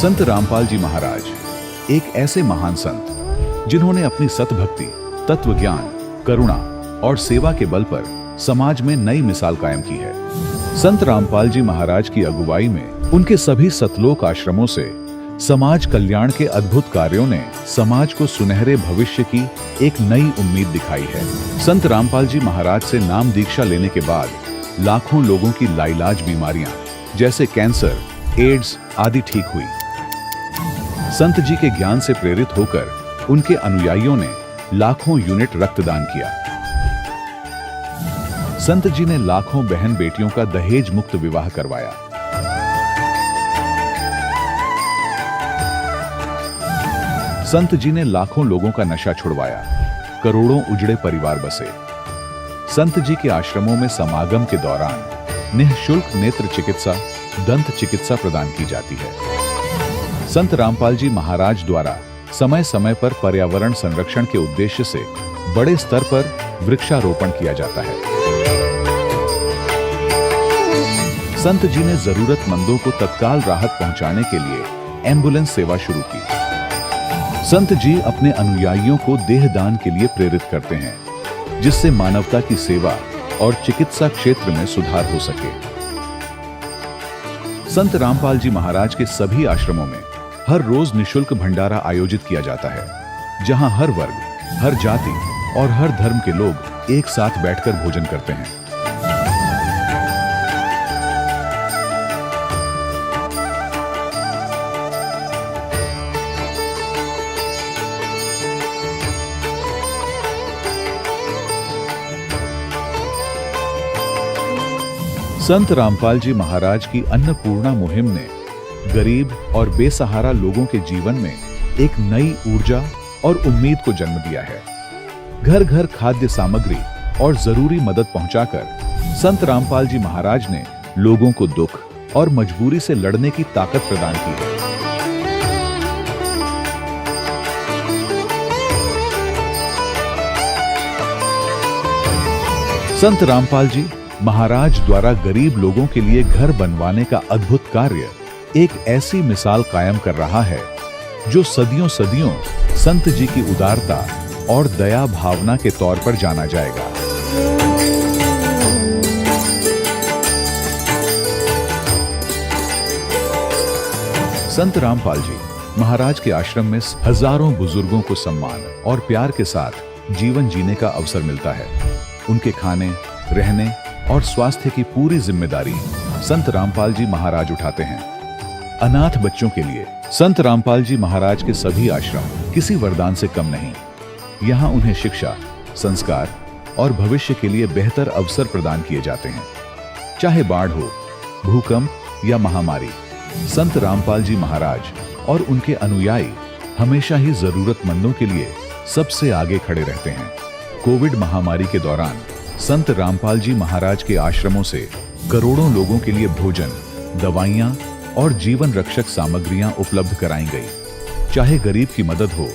संत रामपाल जी महाराज एक ऐसे महान संत जिन्होंने अपनी सतभक्ति, तत्व ज्ञान, करुणा और सेवा के बल पर समाज में नई मिसाल कायम की है। संत रामपाल जी महाराज की अगुवाई में उनके सभी सतलोक आश्रमों से समाज कल्याण के अद्भुत कार्यों ने समाज को सुनहरे भविष्य की एक नई उम्मीद दिखाई है। संत रामपाल जी महाराज से नाम दीक्षा लेने के बाद लाखों लोगों की लाइलाज बीमारियां जैसे कैंसर, एड्स आदि ठीक हुई। संत जी के ज्ञान से प्रेरित होकर उनके अनुयायियों ने लाखों यूनिट रक्तदान किया। संत जी ने लाखों बहन बेटियों का दहेज मुक्त विवाह करवाया। संत जी ने लाखों लोगों का नशा छुड़वाया, करोड़ों उजड़े परिवार बसे। संत जी के आश्रमों में समागम के दौरान निःशुल्क नेत्र चिकित्सा, दंत चिकित्सा प्रदान की जाती है। संत रामपाल जी महाराज द्वारा समय समय पर पर्यावरण संरक्षण के उद्देश्य से बड़े स्तर पर वृक्षारोपण किया जाता है। संत जी ने जरूरतमंदों को तत्काल राहत पहुंचाने के लिए एम्बुलेंस सेवा शुरू की। संत जी अपने अनुयायियों को देहदान के लिए प्रेरित करते हैं, जिससे मानवता की सेवा और चिकित्सा क्षेत्र में सुधार हो सके। संत रामपाल जी महाराज के सभी आश्रमों में हर रोज निःशुल्क भंडारा आयोजित किया जाता है, जहां हर वर्ग, हर जाति और हर धर्म के लोग एक साथ बैठकर भोजन करते हैं। संत रामपाल जी महाराज की अन्नपूर्णा मुहिम ने गरीब और बेसहारा लोगों के जीवन में एक नई ऊर्जा और उम्मीद को जन्म दिया है। घर घर खाद्य सामग्री और जरूरी मदद पहुंचाकर संत रामपाल जी महाराज ने लोगों को दुख और मजबूरी से लड़ने की ताकत प्रदान की है। संत रामपाल जी महाराज द्वारा गरीब लोगों के लिए घर बनवाने का अद्भुत कार्य एक ऐसी मिसाल कायम कर रहा है जो सदियों सदियों संत जी की उदारता और दया भावना के तौर पर जाना जाएगा। संत रामपाल जी महाराज के आश्रम में हजारों बुजुर्गों को सम्मान और प्यार के साथ जीवन जीने का अवसर मिलता है। उनके खाने, रहने और स्वास्थ्य की पूरी जिम्मेदारी संत रामपाल जी महाराज उठाते हैं। अनाथ बच्चों के लिए संत रामपाल जी महाराज के सभी आश्रम किसी वरदान से कम नहीं। यहाँ उन्हें शिक्षा, संस्कार और भविष्य के लिए बेहतर अवसर प्रदान किए जाते हैं। चाहे बाढ़ हो, भूकंप या महामारी, संत रामपाल जी महाराज और उनके अनुयायी हमेशा ही जरूरतमंदों के लिए सबसे आगे खड़े रहते हैं। कोविड महामारी के दौरान संत रामपाल जी महाराज के आश्रमों से करोड़ों लोगों के लिए भोजन, दवाइयां और जीवन रक्षक सामग्रियां उपलब्ध कराई गई। चाहे गरीब की मदद हो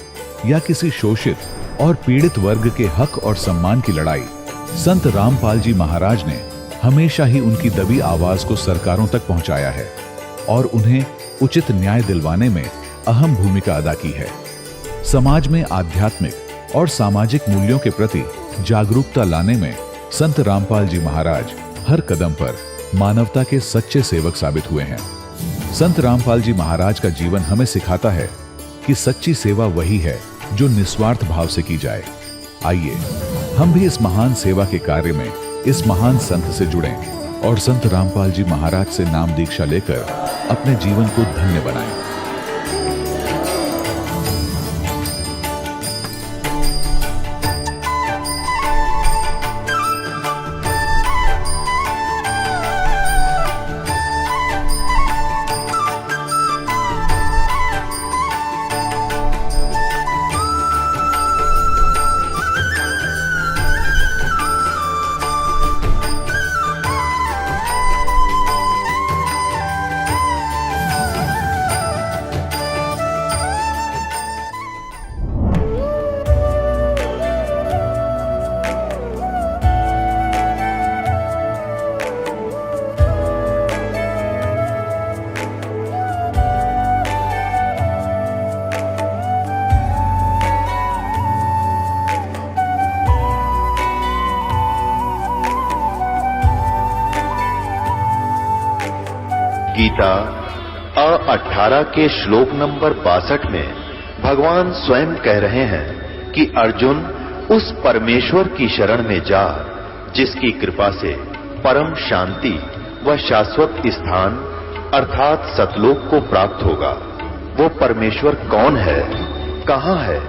या किसी शोषित और पीड़ित वर्ग के हक और सम्मान की लड़ाई, संत रामपाल जी महाराज ने हमेशा ही उनकी दबी आवाज को सरकारों तक पहुंचाया है और उन्हें उचित न्याय दिलवाने में अहम भूमिका अदा की है। समाज में आध्यात्मिक और सामाजिक मूल्यों के प्रति जागरूकता लाने में संत रामपाल जी महाराज हर कदम पर मानवता के सच्चे सेवक साबित हुए हैं। संत रामपाल जी महाराज का जीवन हमें सिखाता है कि सच्ची सेवा वही है जो निस्वार्थ भाव से की जाए। आइए हम भी इस महान सेवा के कार्य में इस महान संत से जुड़ें और संत रामपाल जी महाराज से नाम दीक्षा लेकर अपने जीवन को धन्य बनाएं। गीता 18 के श्लोक नंबर 62 में भगवान स्वयं कह रहे हैं कि अर्जुन उस परमेश्वर की शरण में जा जिसकी कृपा से परम शांति व शाश्वत स्थान अर्थात सतलोक को प्राप्त होगा। वो परमेश्वर कौन है, कहां है,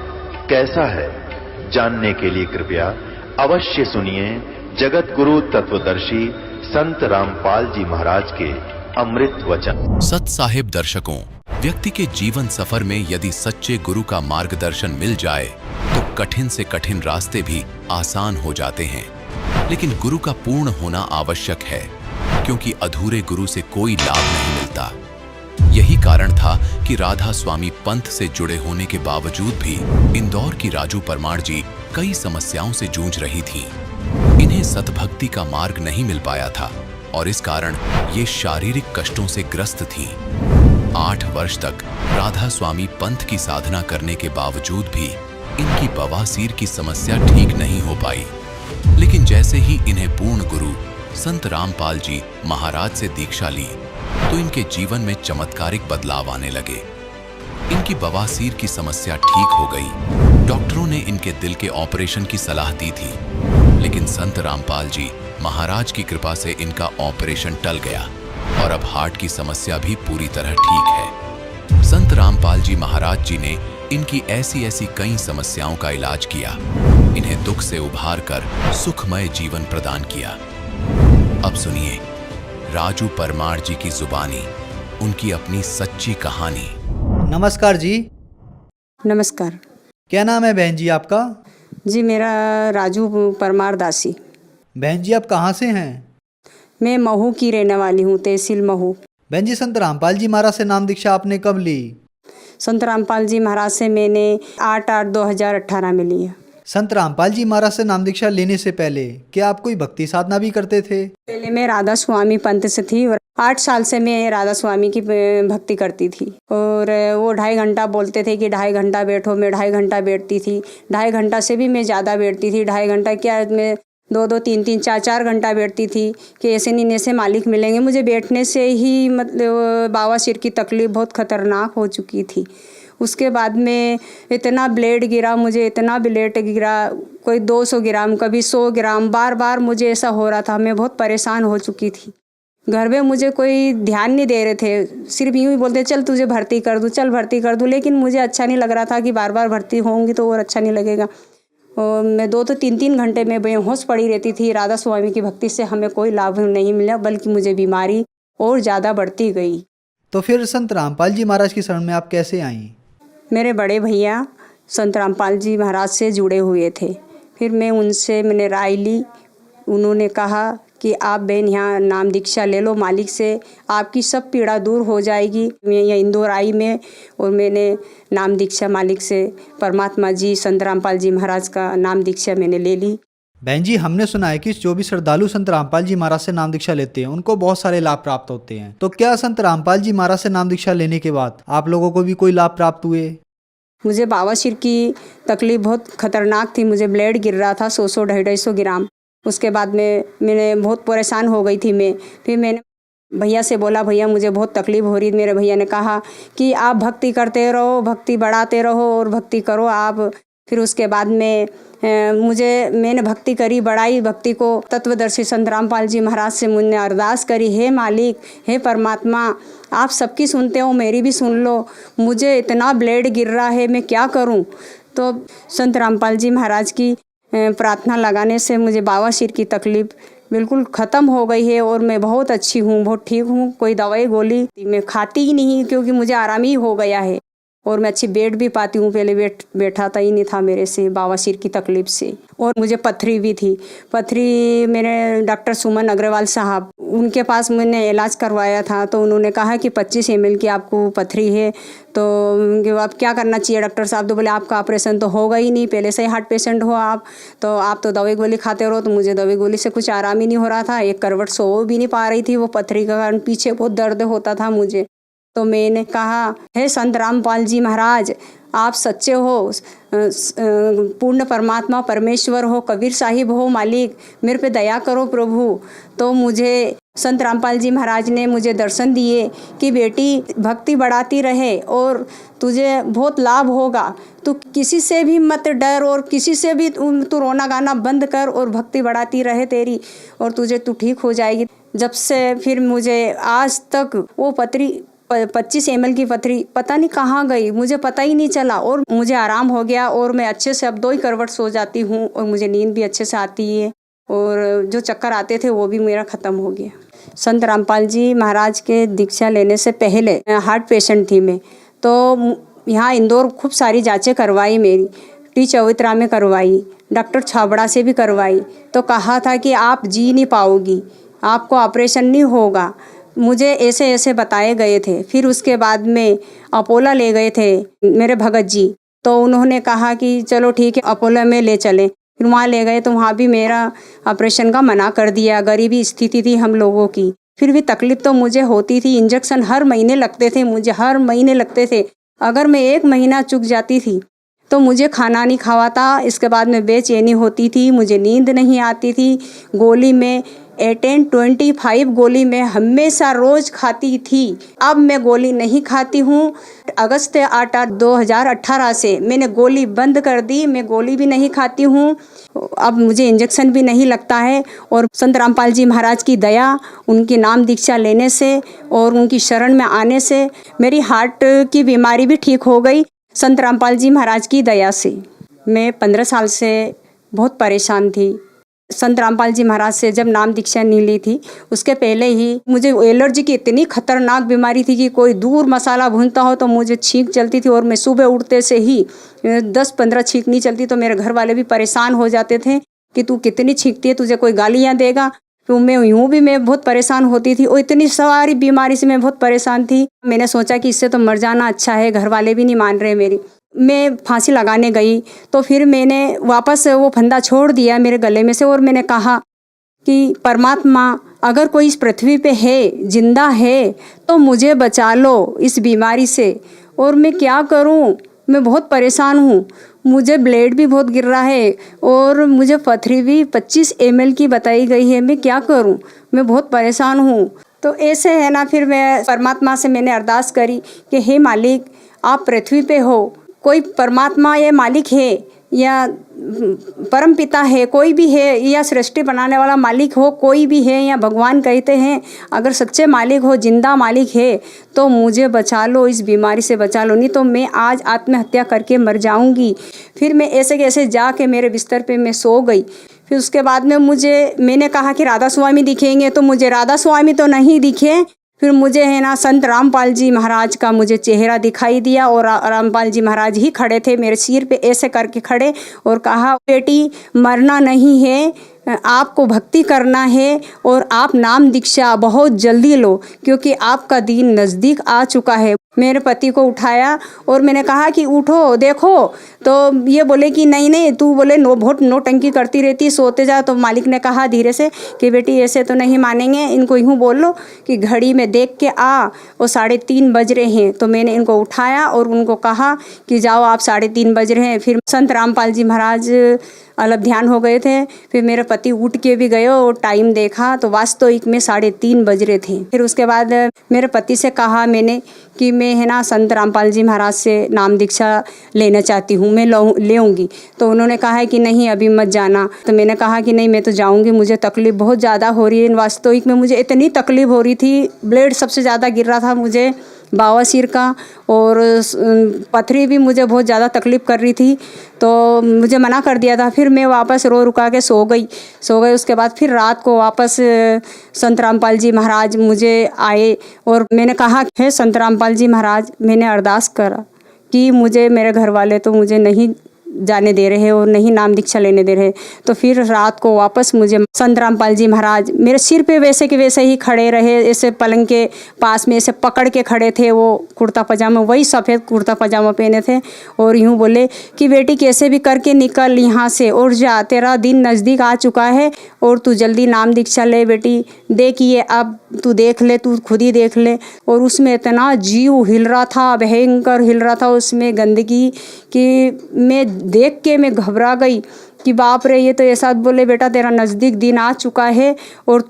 कैसा है, जानने के लिए कृपया अवश्य सुनिए जगत गुरु तत्वदर्शी संत रामपाल जी महाराज के अमृत वचन। सत साहिब दर्शकों, व्यक्ति के जीवन सफर में यदि सच्चे गुरु का मार्गदर्शन मिल जाए तो कठिन से कठिन रास्ते भी आसान हो जाते हैं। लेकिन गुरु का पूर्ण होना आवश्यक है, क्योंकि अधूरे गुरु से कोई लाभ नहीं मिलता। यही कारण था कि राधा स्वामी पंथ से जुड़े होने के बावजूद भी इंदौर की राजू परमार जी कई समस्याओं से जूझ रही थीं। इन्हें सतभक्ति का मार्ग नहीं मिल पाया था और इस कारण ये शारीरिक कष्टों से ग्रस्त थीं। 8 वर्ष तक राधा स्वामी पंथ की साधना करने के बावजूद भी इनकी बवासीर की समस्या ठीक नहीं हो पाई। लेकिन जैसे ही इन्हें पूर्ण गुरु संत रामपाल जी महाराज से दीक्षा ली तो इनके जीवन में चमत्कारिक बदलाव आने लगे। इनकी बवासीर की समस्या ठीक हो गई। डॉक्टरों ने इनके दिल के ऑपरेशन की सलाह दी थी, लेकिन संत रामपाल जी महाराज की कृपा से इनका ऑपरेशन टल गया और अब हार्ट की समस्या भी पूरी तरह ठीक है। संत रामपाल जी महाराज जी ने इनकी ऐसी कई समस्याओं का इलाज किया, इन्हें दुख से उभार कर सुखमय जीवन प्रदान किया। अब सुनिए राजू परमार जी की जुबानी उनकी अपनी सच्ची कहानी। नमस्कार जी। नमस्कार क्या नाम है बहन जी आपका? जी, मेरा राजू परमार दासी। बहन जी आप कहाँ से हैं? मैं महू की रहने वाली हूँ, तहसील महू। बहन जी संत रामपाल जी महाराज से नाम दीक्षा आपने कब ली? संत रामपाल जी महाराज से मैंने 8/8/2018 में लिया। संत रामपाल जी महाराज से नाम दीक्षा लेने से पहले क्या आप कोई भक्ति साधना भी करते थे? पहले मैं राधा स्वामी पंथ से थी और 8 साल से मैं राधा स्वामी की भक्ति करती थी। और वो 2.5 घंटा बोलते थे कि 2.5 घंटा बैठो, मैं 2.5 घंटा बैठती थी। 2.5 घंटा से भी मैं ज़्यादा बैठती थी। 2.5 घंटा क्या, मैं 2-2, 3-3, 4-4 घंटा बैठती थी कि ऐसे नहीं ऐसे मालिक मिलेंगे। मुझे बैठने से ही मतलब बवासीर की तकलीफ़ बहुत ख़तरनाक हो चुकी थी। उसके बाद में इतना ब्लेड गिरा, मुझे इतना ब्लेड गिरा, कोई 200 ग्राम, कभी 100 ग्राम, बार बार मुझे ऐसा हो रहा था। मैं बहुत परेशान हो चुकी थी। घर में मुझे कोई ध्यान नहीं दे रहे थे, सिर्फ यूँ ही बोलते चल तुझे भर्ती कर दूँ, चल भर्ती कर दूँ। लेकिन मुझे अच्छा नहीं लग रहा था कि बार बार भर्ती होंगी तो और अच्छा नहीं लगेगा। और मैं 2 तो 3-3 घंटे में बेहोश पड़ी रहती थी। राधा स्वामी की भक्ति से हमें कोई लाभ नहीं मिला, बल्कि मुझे बीमारी और ज़्यादा बढ़ती गई। तो फिर संत रामपाल जी महाराज की शरण में आप कैसे आईं? मेरे बड़े भैया संत रामपाल जी महाराज से जुड़े हुए थे। फिर मैंने राय ली। उन्होंने कहा कि आप बहन यहाँ नाम दीक्षा ले लो मालिक से, आपकी सब पीड़ा दूर हो जाएगी। मैं यहाँ इंदौर आई में और मैंने नाम दीक्षा मालिक से, परमात्मा जी संत रामपाल जी महाराज का नाम दीक्षा मैंने ले ली। बहन जी हमने सुना है कि जो भी श्रद्धालु संत रामपाल जी महाराज से नाम दीक्षा लेते हैं उनको बहुत सारे लाभ प्राप्त होते हैं। तो क्या संत रामपाल जी महाराज से नाम दीक्षा लेने के बाद आप लोगों को भी कोई लाभ प्राप्त हुए? मुझे बवासीर की तकलीफ़ बहुत ख़तरनाक थी। मुझे ब्लेड गिर रहा था 100-100, 250 ग्राम। उसके बाद में मैंने बहुत परेशान हो गई थी मैं। फिर मैंने भैया से बोला, भैया मुझे बहुत तकलीफ़ हो रही। मेरे भैया ने कहा कि आप भक्ति करते रहो, भक्ति बढ़ाते रहो और भक्ति करो आप। फिर उसके बाद में मैंने भक्ति करी, बढ़ाई भक्ति को। तत्वदर्शी संत रामपाल जी महाराज से मैंने अरदास करी, हे मालिक, हे परमात्मा, आप सबकी सुनते हो, मेरी भी सुन लो। मुझे इतना ब्लेड गिर रहा है, मैं क्या करूं? तो संत रामपाल जी महाराज की प्रार्थना लगाने से मुझे बवासीर की तकलीफ़ बिल्कुल ख़त्म हो गई है और मैं बहुत अच्छी हूँ, बहुत ठीक हूँ। कोई दवाई गोली मैं खाती ही नहीं, क्योंकि मुझे आराम ही हो गया है और मैं अच्छी बैठ भी पाती हूँ। पहले बैठाता ही नहीं था मेरे से बवासीर की तकलीफ़ से। और मुझे पथरी भी थी। पथरी मेरे डॉक्टर सुमन अग्रवाल साहब, उनके पास मैंने इलाज करवाया था। तो उन्होंने कहा कि 25 ml की आपको पथरी है, तो आप क्या करना चाहिए डॉक्टर साहब? तो बोले आपका ऑपरेशन तो होगा ही नहीं, पहले से ही हार्ट पेशेंट हो आप तो दवाई गोली खाते रहो। तो मुझे दवाई गोली से कुछ आराम ही नहीं हो रहा था। एक करवट सो भी नहीं पा रही थी वो पथरी का कारण। पीछे बहुत दर्द होता था मुझे। तो मैंने कहा, हे संत रामपाल जी महाराज, आप सच्चे हो, पूर्ण परमात्मा परमेश्वर हो, कबीर साहिब हो मालिक, मेरे पे दया करो प्रभु। तो मुझे संत रामपाल जी महाराज ने मुझे दर्शन दिए कि बेटी भक्ति बढ़ाती रहे और तुझे बहुत लाभ होगा। तू किसी से भी मत डर और किसी से भी तू रोना गाना बंद कर और भक्ति बढ़ाती रहे तेरी, और तू ठीक हो जाएगी। जब से फिर मुझे आज तक वो पथरी 25 ml की पथरी पता नहीं कहाँ गई, मुझे पता ही नहीं चला, और मुझे आराम हो गया और मैं अच्छे से अब 2 ही करवट सो जाती हूँ और मुझे नींद भी अच्छे से आती है, और जो चक्कर आते थे वो भी मेरा ख़त्म हो गया। संत रामपाल जी महाराज के दीक्षा लेने से पहले हार्ट पेशेंट थी मैं, तो यहाँ इंदौर खूब सारी जांचें करवाई, मेरी टी चौतरा में करवाई, डॉक्टर छाबड़ा से भी करवाई, तो कहा था कि आप जी नहीं पाओगी, आपको ऑपरेशन नहीं होगा, मुझे ऐसे ऐसे बताए गए थे। फिर उसके बाद में अपोला ले गए थे मेरे भगत जी, तो उन्होंने कहा कि चलो ठीक है अपोला में ले चलें। फिर वहाँ ले गए तो वहाँ भी मेरा ऑपरेशन का मना कर दिया, गरीबी स्थिति थी हम लोगों की। फिर भी तकलीफ़ तो मुझे होती थी, इंजेक्शन हर महीने लगते थे, मुझे हर महीने लगते थे। अगर मैं 1 महीना चूक जाती थी तो मुझे खाना नहीं खावाता, इसके बाद में बेचैनी होती थी, मुझे नींद नहीं आती थी। गोली में 18-25 गोली मैं हमेशा रोज़ खाती थी। अब मैं गोली नहीं खाती हूँ। अगस्त 8 2018 से मैंने गोली बंद कर दी, मैं गोली भी नहीं खाती हूँ। अब मुझे इंजेक्शन भी नहीं लगता है, और संत रामपाल जी महाराज की दया, उनकी नाम दीक्षा लेने से और उनकी शरण में आने से मेरी हार्ट की बीमारी भी ठीक हो गई, संत रामपाल जी महाराज की दया से। मैं 15 साल से बहुत परेशान थी। संत रामपाल जी महाराज से जब नाम दीक्षा नहीं ली थी, उसके पहले ही मुझे एलर्जी की इतनी खतरनाक बीमारी थी कि कोई दूर मसाला भूनता हो तो मुझे छींक चलती थी, और मैं सुबह उठते से ही 10-15 छींक नहीं चलती तो मेरे घर वाले भी परेशान हो जाते थे कि तू कितनी छींकती है, तुझे कोई गालियाँ देगा। तो मैं बहुत परेशान होती थी, और इतनी सारी बीमारी से मैं बहुत परेशान थी। मैंने सोचा कि इससे तो मर जाना अच्छा है, घर वाले भी नहीं मान रहे मेरी। मैं फांसी लगाने गई तो फिर मैंने वापस वो फंदा छोड़ दिया मेरे गले में से, और मैंने कहा कि परमात्मा अगर कोई इस पृथ्वी पे है, जिंदा है, तो मुझे बचा लो इस बीमारी से। और मैं क्या करूं, मैं बहुत परेशान हूं, मुझे ब्लड भी बहुत गिर रहा है और मुझे पथरी भी 25 ml की बताई गई है। मैं क्या करूं, मैं बहुत परेशान हूँ। तो ऐसे है ना, फिर मैं परमात्मा से मैंने अरदास करी कि हे मालिक, आप पृथ्वी पे हो, कोई परमात्मा या मालिक है या परम पिता है, कोई भी है, या सृष्टि बनाने वाला मालिक हो, कोई भी है, या भगवान कहते हैं, अगर सच्चे मालिक हो, जिंदा मालिक है, तो मुझे बचा लो, इस बीमारी से बचा लो, नहीं तो मैं आज आत्महत्या करके मर जाऊंगी। फिर मैं ऐसे कैसे जाके मेरे बिस्तर पे मैं सो गई। फिर उसके बाद में मैंने कहा कि राधा स्वामी दिखेंगे, तो मुझे राधा स्वामी तो नहीं दिखे। फिर मुझे है ना संत रामपाल जी महाराज का मुझे चेहरा दिखाई दिया, और रामपाल जी महाराज ही खड़े थे मेरे सिर पे ऐसे करके खड़े, और कहा, बेटी मरना नहीं है, आपको भक्ति करना है, और आप नाम दीक्षा बहुत जल्दी लो, क्योंकि आपका दिन नज़दीक आ चुका है। मेरे पति को उठाया और मैंने कहा कि उठो देखो, तो ये बोले कि नहीं तू बोले बहुत नौटंकी करती रहती, सोते जा। तो मालिक ने कहा धीरे से कि बेटी ऐसे तो नहीं मानेंगे, इनको यूँ बोल लो कि घड़ी में देख के आ, वो 3:30 बज रहे हैं। तो मैंने इनको उठाया और उनको कहा कि जाओ, आप 3:30 बज रहे हैं। फिर संत रामपाल जी महाराज अलग ध्यान हो गए थे। फिर मेरे पति उठ के भी गए और टाइम देखा तो वास्तविक में 3:30 बज रहे थे। फिर उसके बाद मेरे पति से कहा मैंने कि मैं है ना संत रामपाल जी महाराज से नाम दीक्षा लेना चाहती हूँ, मैं लेऊँगी। तो उन्होंने कहा है कि नहीं अभी मत जाना। तो मैंने कहा कि नहीं मैं तो जाऊँगी, मुझे तकलीफ़ बहुत ज़्यादा हो रही है। वास्तविक में मुझे इतनी तकलीफ़ हो रही थी, ब्लड सबसे ज़्यादा गिर रहा था मुझे, बवासीर का, और पथरी भी मुझे बहुत ज़्यादा तकलीफ़ कर रही थी। तो मुझे मना कर दिया था। फिर मैं वापस रो रुका के सो गई। उसके बाद फिर रात को वापस संत रामपाल जी महाराज मुझे आए और मैंने कहा, हे संत रामपाल जी महाराज, मैंने अरदास करा कि मुझे मेरे घर वाले तो मुझे नहीं जाने दे रहे और नहीं नाम दीक्षा लेने दे रहे। तो फिर रात को वापस मुझे संत रामपाल जी महाराज मेरे सिर पे वैसे के वैसे ही खड़े रहे, ऐसे पलंग के पास में ऐसे पकड़ के खड़े थे। वो कुर्ता पजामा, वही सफ़ेद कुर्ता पजामा पहने थे, और यूँ बोले कि बेटी कैसे भी करके निकल यहाँ से और जा, तेरा दिन नज़दीक आ चुका है और तू जल्दी नाम दीक्षा ले बेटी। देखिए अब तू देख ले, तू खुद ही देख ले। और उसमें इतना जीव हिल रहा था, भयंकर हिल रहा था उसमें गंदगी कि मैं देख के मैं घबरा गई कि बाप रे, ये तो ऐसा बोले बेटा तेरा नज़दीक दिन आ चुका है और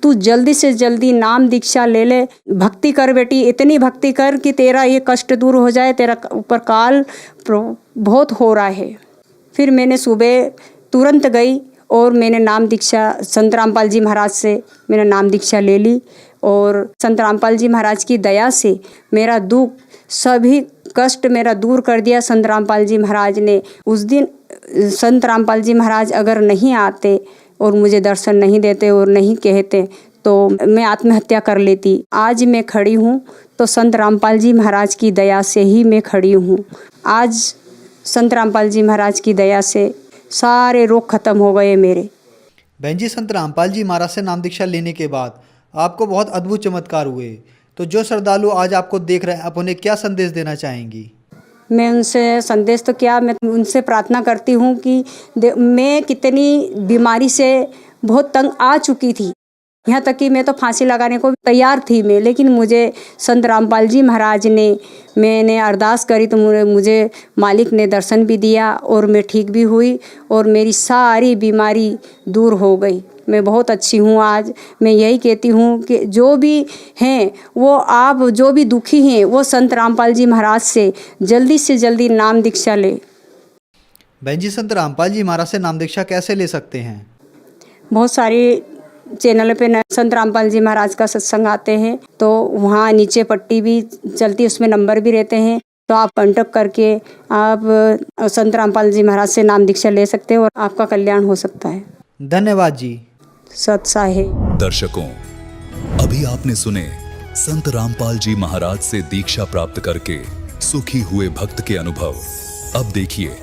तू जल्दी से जल्दी नाम दीक्षा ले ले, भक्ति कर बेटी, इतनी भक्ति कर कि तेरा ये कष्ट दूर हो जाए, तेरा ऊपर काल बहुत हो रहा है। फिर मैंने सुबह तुरंत गई और मैंने नाम दीक्षा संत रामपाल जी महाराज से मैंने नाम दीक्षा ले ली। और संत रामपाल जी महाराज की दया से मेरा दुख, सभी कष्ट मेरा दूर कर दिया संत रामपाल जी महाराज ने। उस दिन संत रामपाल जी महाराज अगर नहीं आते और मुझे दर्शन नहीं देते और नहीं कहते तो मैं आत्महत्या कर लेती। आज मैं खड़ी हूँ तो संत रामपाल जी महाराज की दया से ही मैं खड़ी हूँ। आज संत रामपाल जी महाराज की दया से सारे रोग खत्म हो गए मेरे। बहन जी, संत रामपाल जी महाराज से नाम दीक्षा लेने के बाद आपको बहुत अद्भुत चमत्कार हुए, तो जो श्रद्धालु आज आपको देख रहे हैं, आप उन्हें क्या संदेश देना चाहेंगी? मैं उनसे संदेश तो क्या, मैं उनसे प्रार्थना करती हूँ कि मैं कितनी बीमारी से बहुत तंग आ चुकी थी, यहाँ तक कि मैं तो फांसी लगाने को तैयार थी मैं, लेकिन मुझे संत रामपाल जी महाराज ने, मैंने अरदास करी तो मुझे मालिक ने दर्शन भी दिया और मैं ठीक भी हुई और मेरी सारी बीमारी दूर हो गई। मैं बहुत अच्छी हूँ आज। मैं यही कहती हूँ कि जो भी हैं वो, आप जो भी दुखी हैं वो संत रामपाल जी महाराज से जल्दी नाम दीक्षा ले। बहन जी, संत रामपाल जी महाराज से नाम दीक्षा कैसे ले सकते हैं? बहुत सारी चैनल पे संत रामपाल जी महाराज का सत्संग आते हैं, तो वहाँ नीचे पट्टी भी चलती है, उसमें नंबर भी रहते हैं, तो आप कांटेक्ट करके आप संत रामपाल जी महाराज से नाम दीक्षा ले सकते हैं और आपका कल्याण हो सकता है। धन्यवाद जी। सत्सा है। दर्शकों, अभी आपने सुने संत रामपाल जी महाराज से दीक्षा प्राप्त करके सुखी हुए भक्त के अनुभव। अब देखिए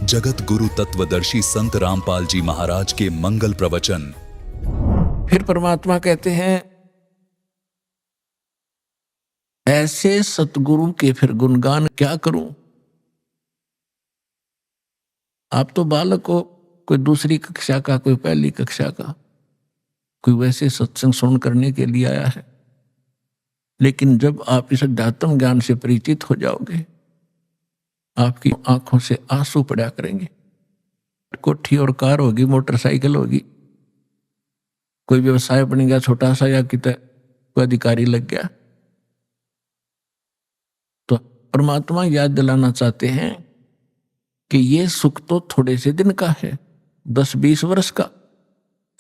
जगत गुरु तत्वदर्शी संत रामपाल जी महाराज के मंगल प्रवचन। फिर परमात्मा कहते हैं, ऐसे सतगुरु के फिर गुणगान क्या करूं। आप तो बालक हो, कोई दूसरी कक्षा का, कोई पहली कक्षा का, कोई वैसे सत्संग सुन करने के लिए आया है, लेकिन जब आप इस अध्यात्म ज्ञान से परिचित हो जाओगे, आपकी आंखों से आंसू पड़ा करेंगे। कोठी और कार होगी, मोटरसाइकिल होगी, कोई व्यवसाय बन गया छोटा सा, या कितना कोई अधिकारी लग गया, तो परमात्मा याद दिलाना चाहते हैं कि ये सुख तो थोड़े से दिन का है, 10-20 वर्ष का।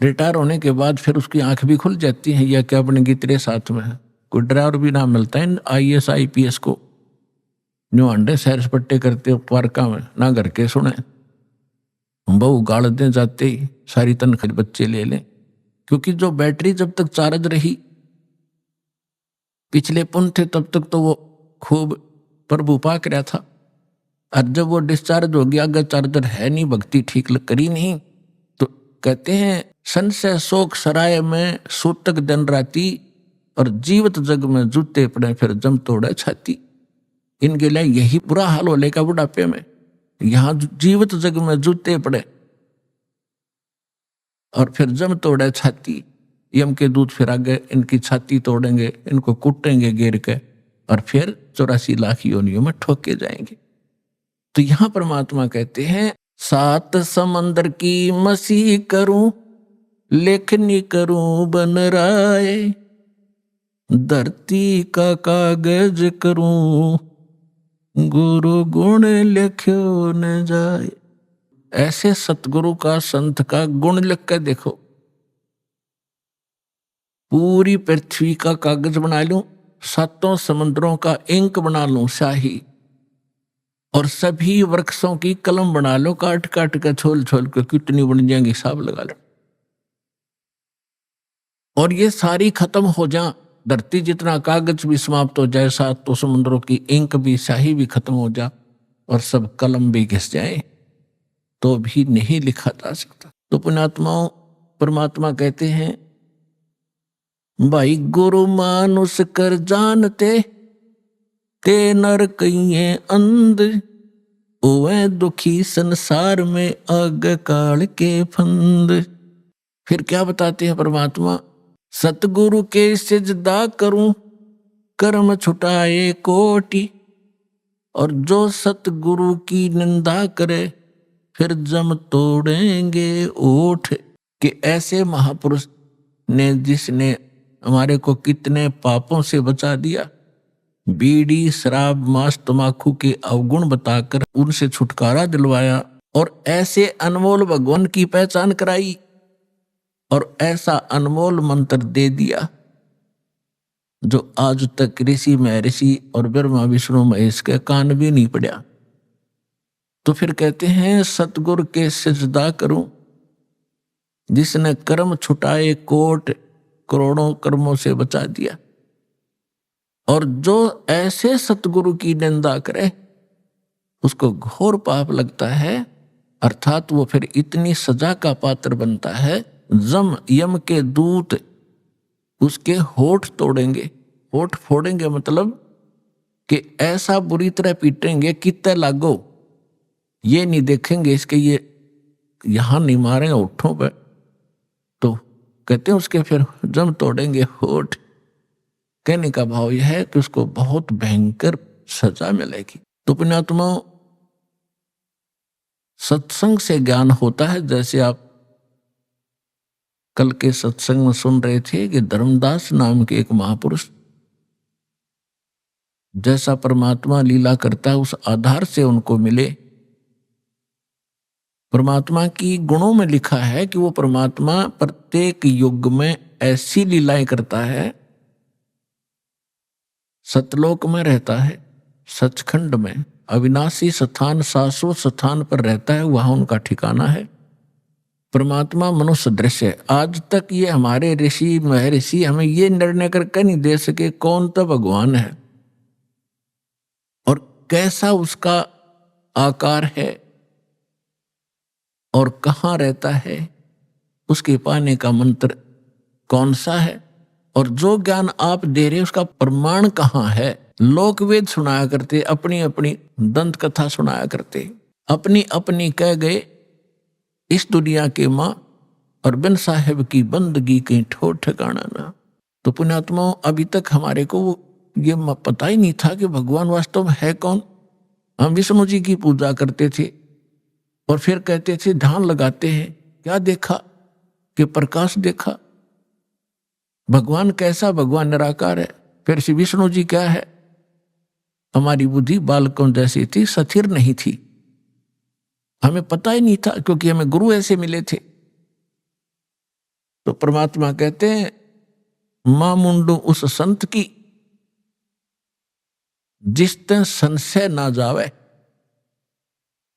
रिटायर होने के बाद फिर उसकी आंख भी खुल जाती है, या क्या बनेगी तेरे साथ में है। कोई ड्राइवर भी ना मिलता है IAS IPS को, जो अंडे सैर सपट्टे करते हो पार्का में, ना घर के सुने, बहु गाड़ दें जाते ही सारी तनख्वाह बच्चे ले लें। क्योंकि जो बैटरी जब तक चार्ज रही, पिछले पुण्य थे, तब तक तो वो खूब प्रभु पाक रहा था, और जब वो डिस्चार्ज हो गया, अगर चार्जर है नहीं, भक्ति ठीक करी नहीं, तो कहते हैं संशय शोक सराय में सूतक दिन राती, और जीवित जग में जूते पड़े फिर जम तोड़े छाती। इनके लिए यही बुरा हाल हो लेगा बुढ़ापे में। यहाँ जीवित जग में जूते पड़े और फिर जम तोड़े छाती, यम के दूत फिर आगे इनकी छाती तोड़ेंगे, इनको कुटेंगे गिर के, और फिर 84 लाख योनियों में ठोके जाएंगे। तो यहां परमात्मा कहते हैं, 7 समंदर की मसीह करूं, लेखनी करूं बन राय, धरती का कागज करूं, गुरु गुण लिख्यो न जाए। ऐसे सतगुरु का, संत का गुण लिख के देखो, पूरी पृथ्वी का कागज बना लूं, 7 समुद्रों का इंक बना लूं शाही, और सभी वृक्षों की कलम बना लो, काट काट के छोल छोल के, कितनी बन जाएंगी हिसाब लगा लो। और ये सारी खत्म हो जा, धरती जितना कागज भी समाप्त हो जाए, 7 समुद्रों की इंक भी, शाही भी खत्म हो जा, और सब कलम भी घिस जाए, तो भी नहीं लिखा जा सकता। तो पुण्यात्माओं, परमात्मा कहते हैं, भाई गुरु मानुष कर जानते, ते नर कहिए अंध, ओए दुखी संसार में आग काल के फंद। फिर क्या बताते हैं परमात्मा, सतगुरु के सिजदा करूं कर्म छुटाए कोटि, और जो सतगुरु की निंदा करे फिर जम तोड़ेंगे ओठ। कि ऐसे महापुरुष ने जिसने हमारे को कितने पापों से बचा दिया, बीड़ी शराब मांस तमाकू के अवगुण बताकर उनसे छुटकारा दिलवाया, और ऐसे अनमोल भगवान की पहचान कराई, और ऐसा अनमोल मंत्र दे दिया जो आज तक ऋषि महर्षि और ब्रह्मा विष्णु महेश के कान भी नहीं पड़ा। तो फिर कहते हैं सतगुरु के सिजदा करूं जिसने कर्म छुटाए कोट, करोड़ों कर्मों से बचा दिया, और जो ऐसे सतगुरु की निंदा करे उसको घोर पाप लगता है, अर्थात वो फिर इतनी सजा का पात्र बनता है, जम यम के दूत उसके होठ तोड़ेंगे। होठ फोड़ेंगे मतलब कि ऐसा बुरी तरह पीटेंगे कितने लागो, ये नहीं देखेंगे इसके ये यहां नहीं मारे होठों पर, तो कहते हैं उसके फिर जम तोड़ेंगे होठ। कहने का भाव यह है कि उसको बहुत भयंकर सजा मिलेगी। तो पुण्यात्मा, सत्संग से ज्ञान होता है। जैसे आप कल के सत्संग में सुन रहे थे कि धर्मदास नाम के एक महापुरुष जैसा परमात्मा लीला करता है उस आधार से उनको मिले। परमात्मा की गुणों में लिखा है कि वो परमात्मा प्रत्येक युग में ऐसी लीलाएं करता है। सतलोक में रहता है, सचखंड में अविनाशी स्थान शाश्वत स्थान पर रहता है, वहां उनका ठिकाना है। परमात्मा मनुष्य दृश्य है। आज तक ये हमारे ऋषि महर्षि हमें ये निर्णय करके नहीं दे सके कौन तो भगवान है और कैसा उसका आकार है और कहाँ रहता है, उसके पाने का मंत्र कौन सा है, और जो ज्ञान आप दे रहे उसका प्रमाण कहाँ है। लोक वेद सुनाया करते, अपनी अपनी दंत कथा सुनाया करते, अपनी अपनी कह गए इस दुनिया के माँ, और बिन साहेब की बंदगी कहीं ठोर ठिकाना ना। तो पुण्यात्माओं, अभी तक हमारे को ये पता ही नहीं था कि भगवान वास्तव में है कौन। हम विष्णु जी की पूजा करते थे और फिर कहते थे ध्यान लगाते हैं, क्या देखा कि प्रकाश देखा। भगवान कैसा? भगवान निराकार है। फिर श्री विष्णु जी क्या है? हमारी बुद्धि बालकों जैसी थी, स्थिर नहीं थी, हमें पता ही नहीं था क्योंकि हमें गुरु ऐसे मिले थे। तो परमात्मा कहते हैं मां मुंडू उस संत की जिस तन संशय ना जावे।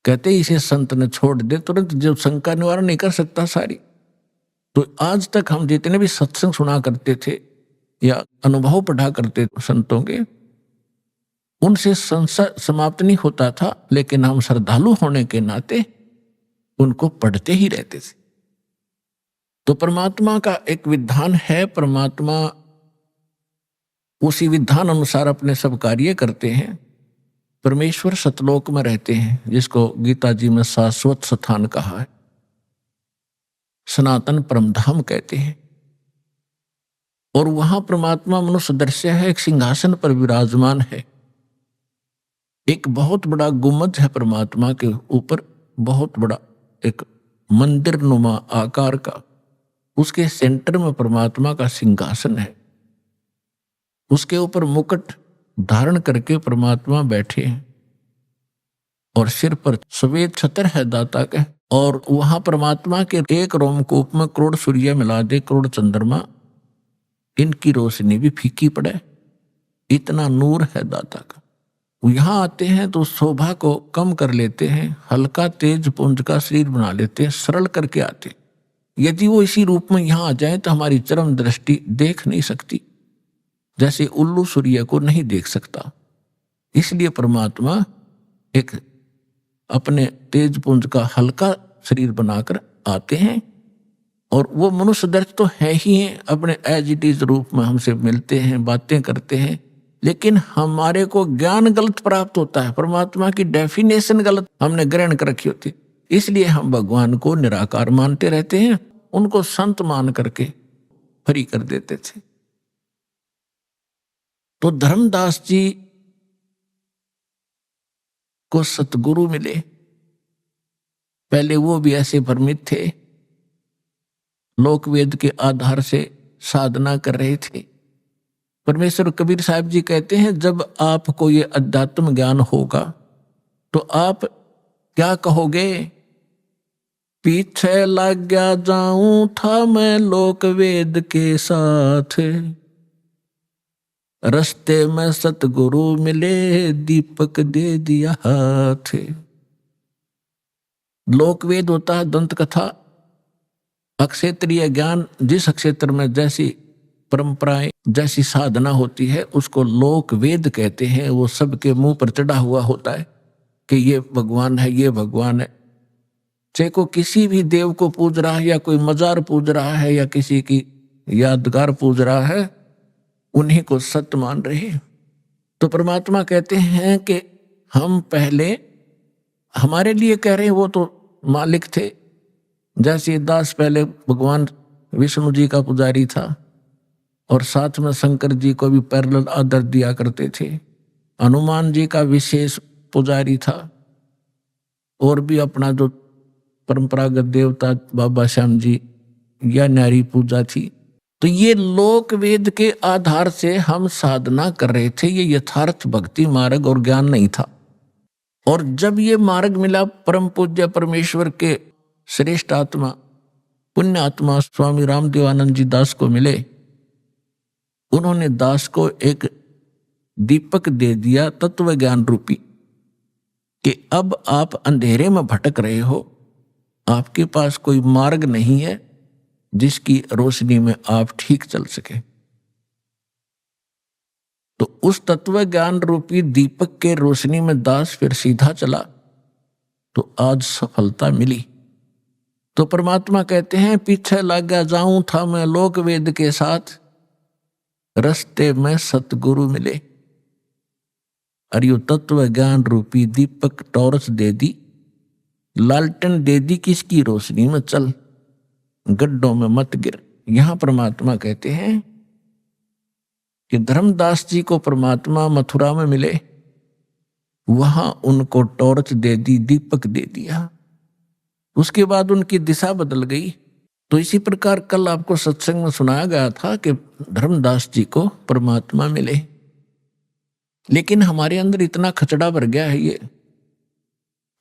कहते इसे संत ने छोड़ दे तुरंत, जो शंका निवारण नहीं कर सकता सारी। तो आज तक हम जितने भी सत्संग सुना करते थे या अनुभव पढ़ा करते संतों के, उनसे संशय समाप्त नहीं होता था, लेकिन हम श्रद्धालु होने के नाते उनको पढ़ते ही रहते थे। तो परमात्मा का एक विधान है, परमात्मा उसी विधान अनुसार अपने सब कार्य करते हैं। परमेश्वर सतलोक में रहते हैं, जिसको गीता जी में शाश्वत स्थान कहा है, सनातन परमधाम कहते हैं। और वहां परमात्मा मनुष्य दृश्य है, एक सिंहासन पर विराजमान है। एक बहुत बड़ा गुम्बद है परमात्मा के ऊपर, बहुत बड़ा एक मंदिर नुमा आकार का, उसके सेंटर में परमात्मा का सिंहासन है। उसके ऊपर मुकुट धारण करके परमात्मा बैठे हैं और सिर पर सफेद छत्र है दाता के। और वहां परमात्मा के एक रोमकूप में करोड़ सूर्य मिला दे, करोड़ चंद्रमा, इनकी रोशनी भी फीकी पड़े, इतना नूर है दाता का। यहां आते हैं तो शोभा को कम कर लेते हैं, हल्का तेज पुंज का शरीर बना लेते हैं, सरल करके आते। यदि वो इसी रूप में यहां आ जाए तो हमारी चरम दृष्टि देख नहीं सकती, जैसे उल्लू सूर्य को नहीं देख सकता। इसलिए परमात्मा एक अपने तेज पुंज का हल्का शरीर बनाकर आते हैं, और वो मनुष्य दर्श तो है ही हैं, अपने एज इट इज रूप में हमसे मिलते हैं, बातें करते हैं। लेकिन हमारे को ज्ञान गलत प्राप्त होता है, परमात्मा की डेफिनेशन गलत हमने ग्रहण कर रखी होती, इसलिए हम भगवान को निराकार मानते रहते हैं, उनको संत मान करके फ्री कर देते थे। तो धर्मदास जी को सतगुरु मिले। पहले वो भी ऐसे भ्रमित थे, लोकवेद के आधार से साधना कर रहे थे। परमेश्वर कबीर साहब जी कहते हैं, जब आपको ये अध्यात्म ज्ञान होगा तो आप क्या कहोगे? पीछे लग गया जाऊं था मैं लोकवेद के साथ, रस्ते में सतगुरु मिले दीपक दे दिया हाथ। लोकवेद होता है दंत कथा, अक्षेत्रीय ज्ञान, जिस क्षेत्र में जैसी परंपराएं जैसी साधना होती है उसको लोक वेद कहते हैं। वो सबके मुंह पर चढ़ा हुआ होता है कि ये भगवान है, ये भगवान है। चाहे को किसी भी देव को पूज रहा है या कोई मजार पूज रहा है या किसी की यादगार पूज रहा है, उन्हीं को सत्य मान रहे हैं। तो परमात्मा कहते हैं कि हम पहले हमारे लिए कह रहे हैं, वो तो मालिक थे। जैसे दास पहले भगवान विष्णु जी का पुजारी था और साथ में शंकर जी को भी पैरेलल आदर दिया करते थे। हनुमान जी का विशेष पुजारी था और भी अपना जो परंपरागत देवता बाबा श्याम जी या नारी पूजा थी। तो ये लोक वेद के आधार से हम साधना कर रहे थे। ये यथार्थ भक्ति मार्ग और ज्ञान नहीं था। और जब ये मार्ग मिला परम पूज्य परमेश्वर के श्रेष्ठ आत्मा पुण्य आत्मा स्वामी रामदेवानंद जी दास को मिले, उन्होंने दास को एक दीपक दे दिया तत्व ज्ञान रूपी कि अब आप अंधेरे में भटक रहे हो, आपके पास कोई मार्ग नहीं है जिसकी रोशनी में आप ठीक चल सके। तो उस तत्व ज्ञान रूपी दीपक के रोशनी में दास फिर सीधा चला तो आज सफलता मिली। तो परमात्मा कहते हैं, पीछे लग गया जाऊं था मैं लोक वेद के साथ, रस्ते में सतगुरु मिले। और यो तत्व ज्ञान रूपी दीपक टॉर्च दे दी, लालटेन दे दी, किसकी रोशनी में चल, गड्ढों में मत गिर। यहां परमात्मा कहते हैं कि धर्मदास जी को परमात्मा मथुरा में मिले, वहां उनको टॉर्च दे दी, दीपक दे दिया। उसके बाद उनकी दिशा बदल गई। तो इसी प्रकार कल आपको सत्संग में सुनाया गया था कि धर्मदास जी को परमात्मा मिले, लेकिन हमारे अंदर इतना खचड़ा भर गया है ये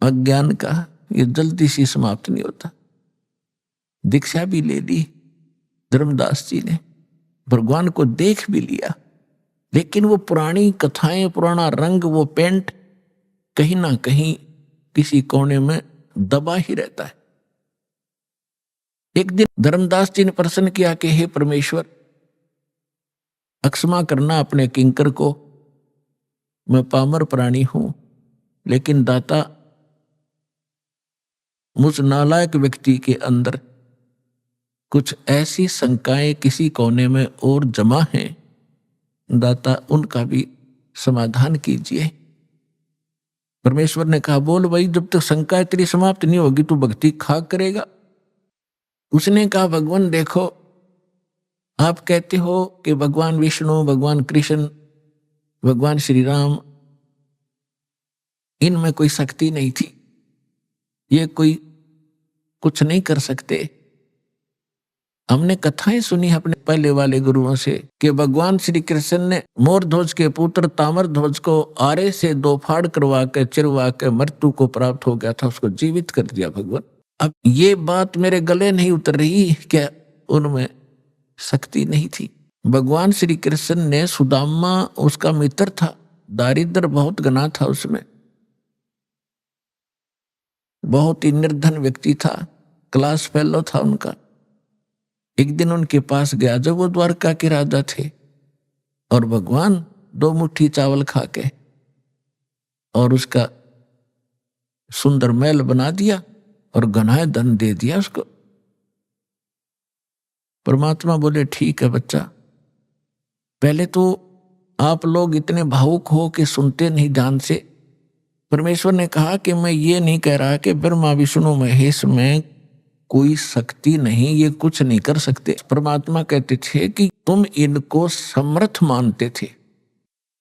अज्ञान का, ये जल्दी से समाप्त नहीं होता। दीक्षा भी ले ली धर्मदास जी ने, भगवान को देख भी लिया, लेकिन वो पुरानी कथाएं, पुराना रंग, वो पेंट कहीं ना कहीं किसी कोने में दबा ही रहता है। एक दिन धर्मदास जी ने प्रश्न किया कि हे परमेश्वर, अक्षमा करना अपने किंकर को, मैं पामर प्राणी हूं, लेकिन दाता मुझ नालायक व्यक्ति के अंदर कुछ ऐसी शंकाएं किसी कोने में और जमा हैं, दाता उनका भी समाधान कीजिए। परमेश्वर ने कहा, बोल भाई, जब तक शंकाएं तेरी समाप्त नहीं होगी तू भक्ति खाक करेगा। उसने कहा, भगवान देखो, आप कहते हो कि भगवान विष्णु, भगवान कृष्ण, भगवान श्री राम, इनमें कोई शक्ति नहीं थी, ये कोई कुछ नहीं कर सकते। हमने कथाएं सुनी अपने पहले वाले गुरुओं से कि भगवान श्री कृष्ण ने मोर ध्वज के पुत्र तामर ध्वज को आरे से दो फाड़ करवा के चिरवा के मृत्यु को प्राप्त हो गया था, उसको जीवित कर दिया भगवान। अब ये बात मेरे गले नहीं उतर रही, क्या उनमें शक्ति नहीं थी? भगवान श्री कृष्ण ने सुदामा उसका मित्र था, दारिद्र बहुत घना था, उसमें बहुत ही निर्धन व्यक्ति था, क्लास फेलो था उनका। एक दिन उनके पास गया जब वो द्वारका के राजा थे, और भगवान 2 मुट्ठी चावल खा के और उसका सुंदर महल बना दिया और घना धन दे दिया उसको। परमात्मा बोले, ठीक है बच्चा, पहले तो आप लोग इतने भावुक हो कि सुनते नहीं ध्यान से। परमेश्वर ने कहा कि मैं ये नहीं कह रहा कि ब्रह्मा विष्णु महेश में कोई शक्ति नहीं, ये कुछ नहीं कर सकते। परमात्मा कहते थे कि तुम इनको समर्थ मानते थे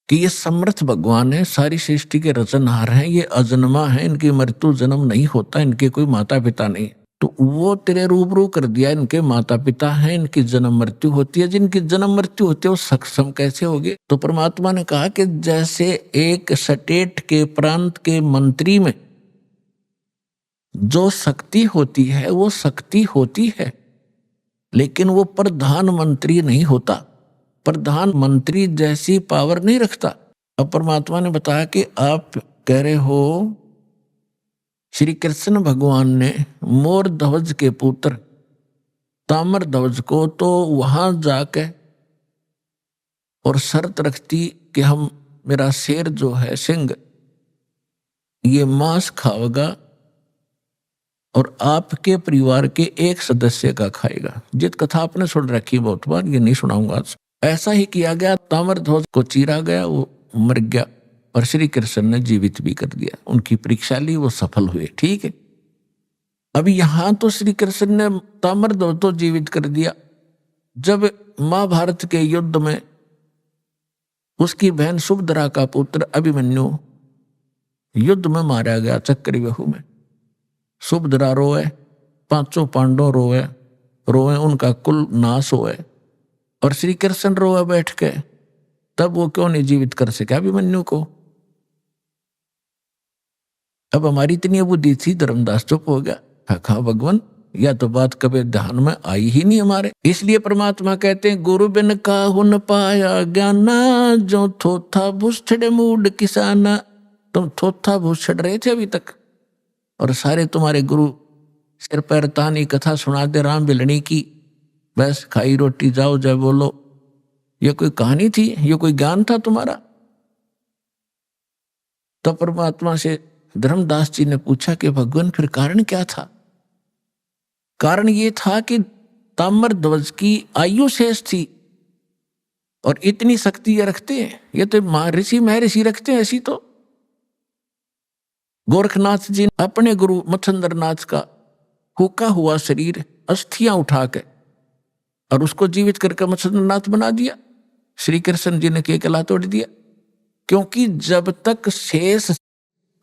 कि ये समर्थ भगवान है, सारी सृष्टि के रचनहार हैं, ये अजन्मा है, इनकी मृत्यु जन्म नहीं होता, इनके कोई माता पिता नहीं। तो वो तेरे रूबरू कर दिया, इनके माता पिता हैं, इनकी जन्म मृत्यु होती है। जिनकी जन्म मृत्यु होती है वो सक्षम कैसे होगे? तो परमात्मा ने कहा कि जैसे एक स्टेट के प्रांत के मंत्री में जो शक्ति होती है वो शक्ति होती है, लेकिन वो प्रधानमंत्री नहीं होता, प्रधानमंत्री जैसी पावर नहीं रखता। अब परमात्मा ने बताया कि आप कह रहे हो श्री कृष्ण भगवान ने मोर ध्वज के पुत्र ताम्र ध्वज को तो वहां जाके और शर्त रखती कि हम मेरा शेर जो है सिंह ये मांस खाएगा और आपके परिवार के एक सदस्य का खाएगा। जित कथा आपने सुन रखी बहुत बार, ये नहीं सुनाऊंगा आज। ऐसा ही किया गया, ताम्र ध्वज को चीरा गया, वो मर गया और श्री कृष्ण ने जीवित भी कर दिया। उनकी परीक्षा ली, वो सफल हुए। ठीक है, अभी यहां तो श्री कृष्ण ने ताम्र ध्वज तो जीवित कर दिया। जब महाभारत के युद्ध में उसकी बहन सुभद्रा का पुत्र अभिमन्यु युद्ध में मारा गया चक्रव्यूह में, सुभद्रा रोए, पांचों पांडव रोए, उनका कुल नाश होए, और श्री कृष्ण रोए बैठ के, तब वो क्यों नहीं जीवित कर सके अभिमन्यु को? अब हमारी इतनी बुद्धि थी, धर्मदास चुप हो गया। कहा भगवान या तो बात कभी ध्यान में आई ही नहीं हमारे। इसलिए परमात्मा कहते हैं गुरु बिन काहु न पाया ज्ञाना, जो थोथा भूषड़ मूड किसाना। तुम थोथा भूषड़ रहे थे अभी तक, और सारे तुम्हारे गुरु सिर पैर तानी कथा सुनाते राम बिलनी की, बस खाई रोटी जाओ जय बोलो। ये कोई कहानी थी? ये कोई ज्ञान था तुम्हारा? तो परमात्मा से धर्मदास जी ने पूछा कि भगवान फिर कारण क्या था? कारण ये था कि ताम्र ध्वज की आयु शेष थी, और इतनी शक्ति ये रखते हैं, ये तो ऋषि महर्षि रखते हैं। ऐसी तो गोरखनाथ जी ने अपने गुरु मच्छंद्रनाथ का हुका हुआ शरीर अस्थियां उठा के और उसको जीवित करके मच्छंद्रनाथ बना दिया। श्री कृष्ण जी ने केकला तोड़ दिया, क्योंकि जब तक शेष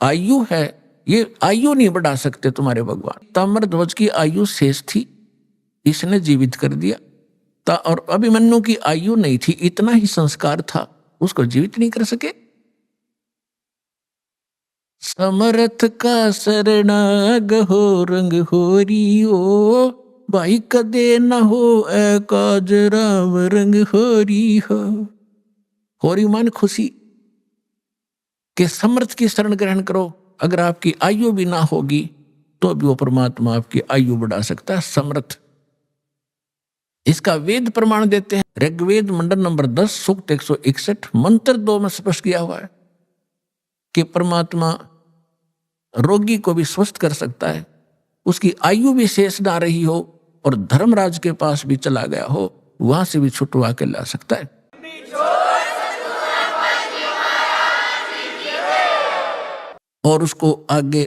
आयु है ये आयु नहीं बढ़ा सकते तुम्हारे भगवान। ताम्र ध्वज की आयु शेष थी, इसने जीवित कर दिया। और अभिमन्यु की आयु नहीं थी, इतना ही संस्कार था, उसको जीवित नहीं कर सके। समर्थ का शरणाग हो रंग होरी ओ, भाई कदे न हो ए काज राम रंग होरी हो। होरी मान खुशी के समर्थ की शरण ग्रहण करो। अगर आपकी आयु भी ना होगी तो भी वो परमात्मा आपकी आयु बढ़ा सकता है। समर्थ, इसका वेद प्रमाण देते हैं। ऋग्वेद मंडल नंबर 10 सूक्त 161 मंत्र 2 में स्पष्ट किया हुआ है कि परमात्मा रोगी को भी स्वस्थ कर सकता है, उसकी आयु भी शेष ना रही हो और धर्मराज के पास भी चला गया हो, वहां से भी छुटवा के ला सकता है। और उसको आगे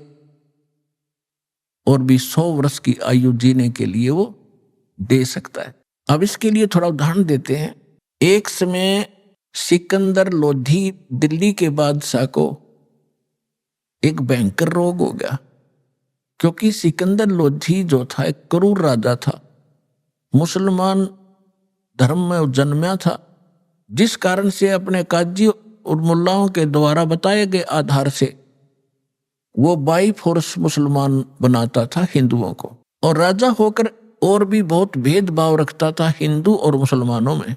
और भी 100 वर्ष की आयु जीने के लिए वो दे सकता है। अब इसके लिए थोड़ा उदाहरण देते हैं। एक समय सिकंदर लोधी दिल्ली के बादशाह को एक भयंकर रोग हो गया, क्योंकि सिकंदर लोधी जो था एक क्रूर राजा था, मुसलमान धर्म में जन्मा था, जिस कारण से अपने काजी और मुल्लाओं के द्वारा बताए गए आधार से वो बाई फोर्स मुसलमान बनाता था हिंदुओं को, और राजा होकर और भी बहुत भेदभाव रखता था हिंदू और मुसलमानों में।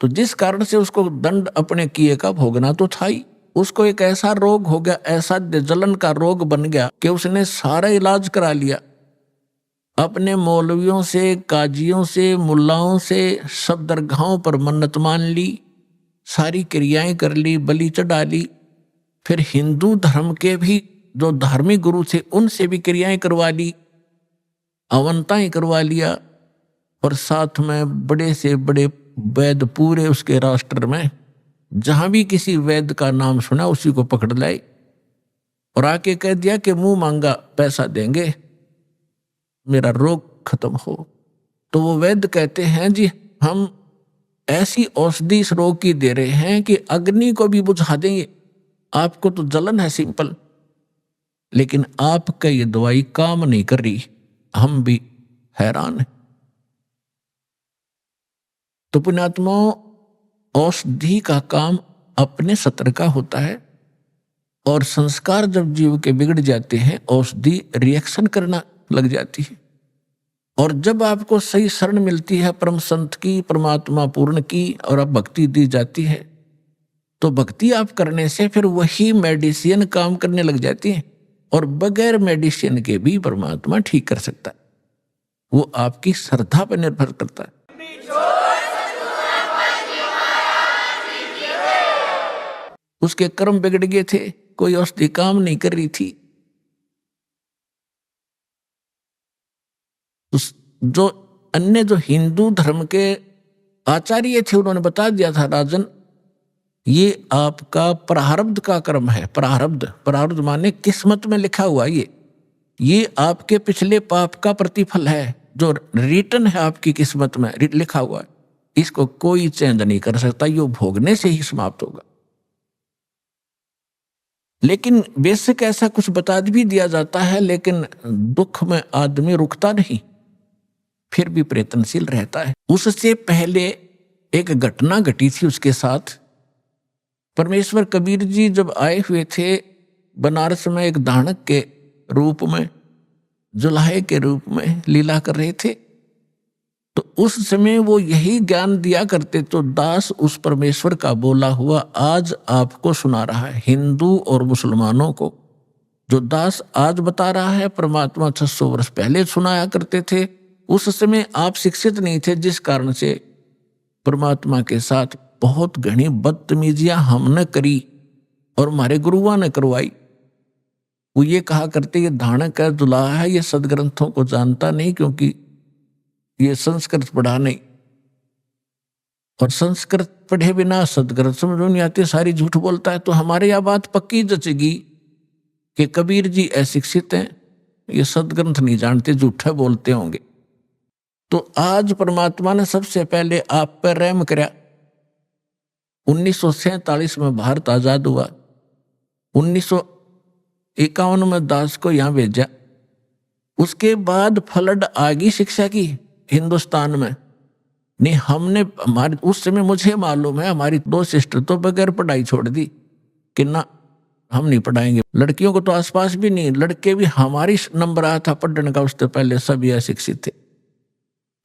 तो जिस कारण से उसको दंड अपने किए का भोगना तो था ही। उसको एक ऐसा रोग हो गया, ऐसा जलन का रोग बन गया कि उसने सारा इलाज करा लिया, अपने मौलवियों से, काजियों से, मुल्लाओं से, सब दरगाहों पर मन्नत मान ली, सारी क्रियाएं कर ली, बलि चढ़ा ली। फिर हिंदू धर्म के भी जो धार्मिक गुरु थे उनसे भी क्रियाएं करवा ली, अवंताएं करवा लिया, और साथ में बड़े से बड़े वैद्य पूरे उसके राष्ट्र में जहां भी किसी वैद्य का नाम सुना उसी को पकड़ लाए और आके कह दिया कि मुंह मांगा पैसा देंगे। मेरा रोग खत्म हो। तो वो वैद्य कहते हैं जी हम ऐसी औषधि इस रोग की दे रहे हैं कि अग्नि को भी बुझा देंगे, आपको तो जलन है सिंपल, लेकिन आपका ये दवाई काम नहीं कर रही, हम भी हैरान हैं। तो पुण्यात्माओं, औषधि का काम अपने सत्र का होता है, और संस्कार जब जीव के बिगड़ जाते हैं औषधि रिएक्शन करना लग जाती है। और जब आपको सही शरण मिलती है परम संत की, परमात्मा पूर्ण की, और अब भक्ति दी जाती है, तो भक्ति आप करने से फिर वही मेडिसिन काम करने लग जाती है, और बगैर मेडिसिन के भी परमात्मा ठीक कर सकता है। वो आपकी श्रद्धा पर निर्भर करता है। उसके कर्म बिगड़ गए थे, कोई औषधि काम नहीं कर रही थी। जो अन्य जो हिंदू धर्म के आचार्य थे उन्होंने बता दिया था, राजन ये आपका प्रारब्ध का कर्म है। प्रारब्ध माने किस्मत में लिखा हुआ, ये आपके पिछले पाप का प्रतिफल है, जो रिटर्न है आपकी किस्मत में लिखा हुआ है, इसको कोई चेंज नहीं कर सकता, ये भोगने से ही समाप्त होगा। लेकिन बेसिक ऐसा कुछ बता भी दिया जाता है, लेकिन दुख में आदमी रुकता नहीं, फिर भी प्रयत्नशील रहता है। उससे पहले एक घटना घटी थी उसके साथ। परमेश्वर कबीर जी जब आए हुए थे बनारस में, एक दानक के रूप में, जुलाहे के रूप में लीला कर रहे थे, तो उस समय वो यही ज्ञान दिया करते। तो दास उस परमेश्वर का बोला हुआ आज आपको सुना रहा है, हिंदू और मुसलमानों को जो दास आज बता रहा है, परमात्मा 600 वर्ष पहले सुनाया करते थे। उस समय आप शिक्षित नहीं थे, जिस कारण से परमात्मा के साथ बहुत घनी बदतमीजियां हमने करी और हमारे गुरुओं ने करवाई। वो ये कहा करते ये धानक है, दुल्हा है, ये सदग्रंथों को जानता नहीं, क्योंकि ये संस्कृत पढ़ा नहीं, और संस्कृत पढ़े बिना सदग्रंथ समझ नहीं आते, सारी झूठ बोलता है। तो हमारे यह बात पक्की जचेगी कि कबीर जी अशिक्षित हैं, ये सदग्रंथ नहीं जानते, झूठा बोलते होंगे। तो आज परमात्मा ने सबसे पहले आप पर रहम कराया। 1947 में भारत आजाद हुआ, 1951 में दास को यहां भेजा। उसके बाद फ्लड आ गई शिक्षा की हिंदुस्तान में। नहीं, हमने हमारे उस समय मुझे मालूम है हमारी 2 सिस्टर तो बगैर पढ़ाई छोड़ दी कि ना हम नहीं पढ़ाएंगे। लड़कियों को तो आसपास भी नहीं, लड़के भी हमारी नंबर आया था पढ़ने का, उससे पहले सभी अशिक्षित थे।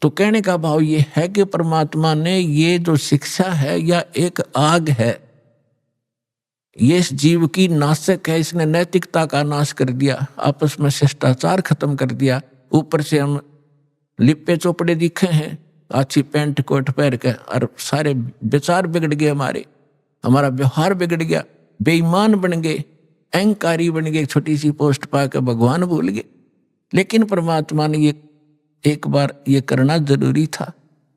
तो कहने का भाव ये है कि परमात्मा ने ये जो शिक्षा है या एक आग है, ये इस जीव की नाशक है। इसने नैतिकता का नाश कर दिया, आपस में शिष्टाचार खत्म कर दिया। ऊपर से हम लिपे चोपड़े दिखे हैं, अच्छी पैंट कोट पहन के, और सारे विचार बिगड़ गए, हमारा व्यवहार बिगड़ गया, बेईमान बन गए, अहंकारी बन गए, छोटी सी पोस्ट पाकर भगवान भूल गए। लेकिन परमात्मा ने ये एक बार ये करना जरूरी था।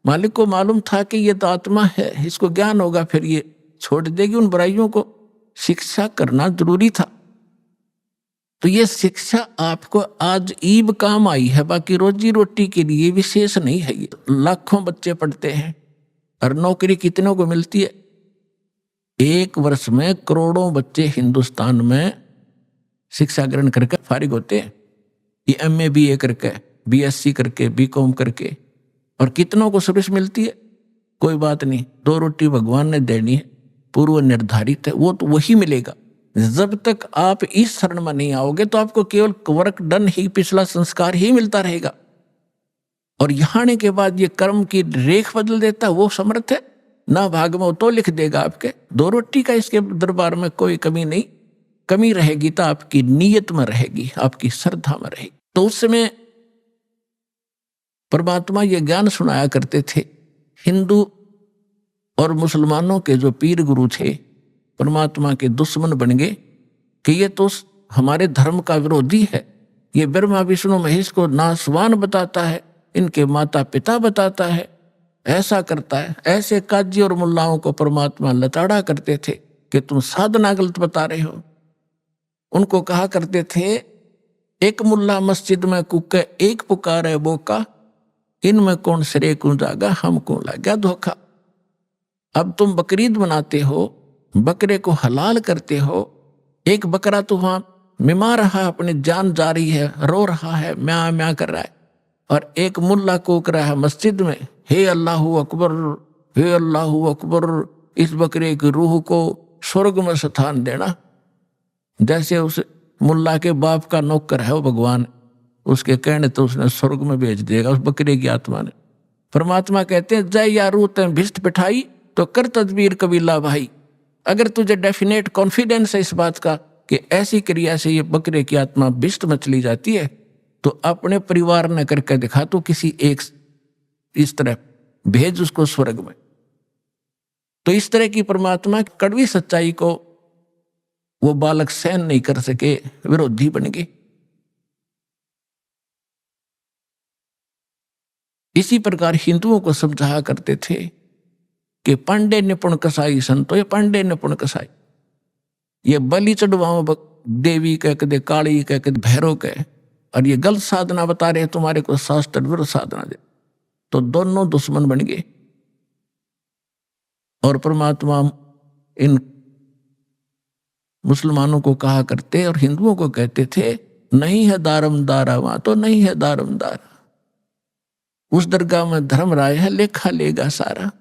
मालिक को मालूम था कि ये तो आत्मा है, इसको ज्ञान होगा, फिर ये छोड़ देगी उन बुराइयों को। शिक्षा करना जरूरी था। तो ये शिक्षा आपको आज ईब काम आई है, बाकी रोजी रोटी के लिए विशेष नहीं है। ये लाखों बच्चे पढ़ते हैं और नौकरी कितनों को मिलती है? 1 वर्ष में करोड़ों बच्चे हिंदुस्तान में शिक्षा ग्रहण करके फारिग होते हैं। ये MA BA करके, BSc करके, BCom करके, और कितनों को सर्विस मिलती है? कोई बात नहीं, 2 रोटी भगवान ने देनी है, पूर्व निर्धारित है, वो तो वही मिलेगा। जब तक आप इस शरण में नहीं आओगे तो आपको केवल वर्क डन ही, पिछला संस्कार ही मिलता रहेगा। और यहाँ आने के बाद ये कर्म की रेख बदल देता, वो समर्थ है ना। भाग में तो लिख देगा आपके 2 रोटी का, इसके दरबार में कोई कमी नहीं। कमी रहेगी तो आपकी नीयत में रहेगी, आपकी श्रद्धा में रहेगी। तो उस समय परमात्मा ये ज्ञान सुनाया करते थे। हिंदू और मुसलमानों के जो पीर गुरु थे परमात्मा के दुश्मन बन गए कि ये तो हमारे धर्म का विरोधी है, ये ब्रह्मा विष्णु महेश को नासवान बताता है, इनके माता पिता बताता है, ऐसा करता है। ऐसे काजी और मुल्लाओं को परमात्मा लताड़ा करते थे कि तुम साधना गलत बता रहे हो। उनको कहा करते थे एक मुल्ला मस्जिद में कुके, एक पुकारे बोका, इनमें कौन सिरे को जागा, हमको लग गया धोखा। अब तुम बकरीद बनाते हो, बकरे को हलाल करते हो, एक बकरा तो वहां मिमा रहा है, अपनी जान जा रही है, रो रहा है, म्या म्या कर रहा है, और एक मुल्ला कूक रहा है मस्जिद में, हे अल्लाहू अकबर, हे अल्लाहू अकबर, इस बकरे की रूह को स्वर्ग में स्थान देना। जैसे उस मुल्ला के बाप का नौकर है वो भगवान, उसके कहने तो उसने स्वर्ग में भेज देगा उस बकरे की आत्मा ने। परमात्मा कहते हैं जय या रूह तैं भिष्ट पिठाई, तो कर तदबीर कबीला भाई। अगर तुझे डेफिनेट कॉन्फिडेंस है इस बात का कि ऐसी क्रिया से ये बकरे की आत्मा भिष्ट में चली जाती है, तो अपने परिवार ने करके दिखा, तो किसी एक इस तरह भेज उसको स्वर्ग में। तो इस तरह की परमात्मा की कड़वी सच्चाई को वो बालक सहन नहीं कर सके, विरोधी बन गए। इसी प्रकार हिंदुओं को समझाया करते थे कि पांडे निपुण कसाई संतो, ये पांडे निपुण कसाई, ये बलि चढ़वाओ देवी कह के, काली कह के, भैरव कह, और ये गलत साधना बता रहे तुम्हारे को, शास्त्र विरुद्ध साधना दे। तो दोनों दुश्मन बन गए। और परमात्मा इन मुसलमानों को कहा करते और हिंदुओं को कहते थे, नहीं है दारमदारा, वहां तो नहीं है दारमदारा, उस दरगाह में धर्म राय है, लेखा लेगा सारा,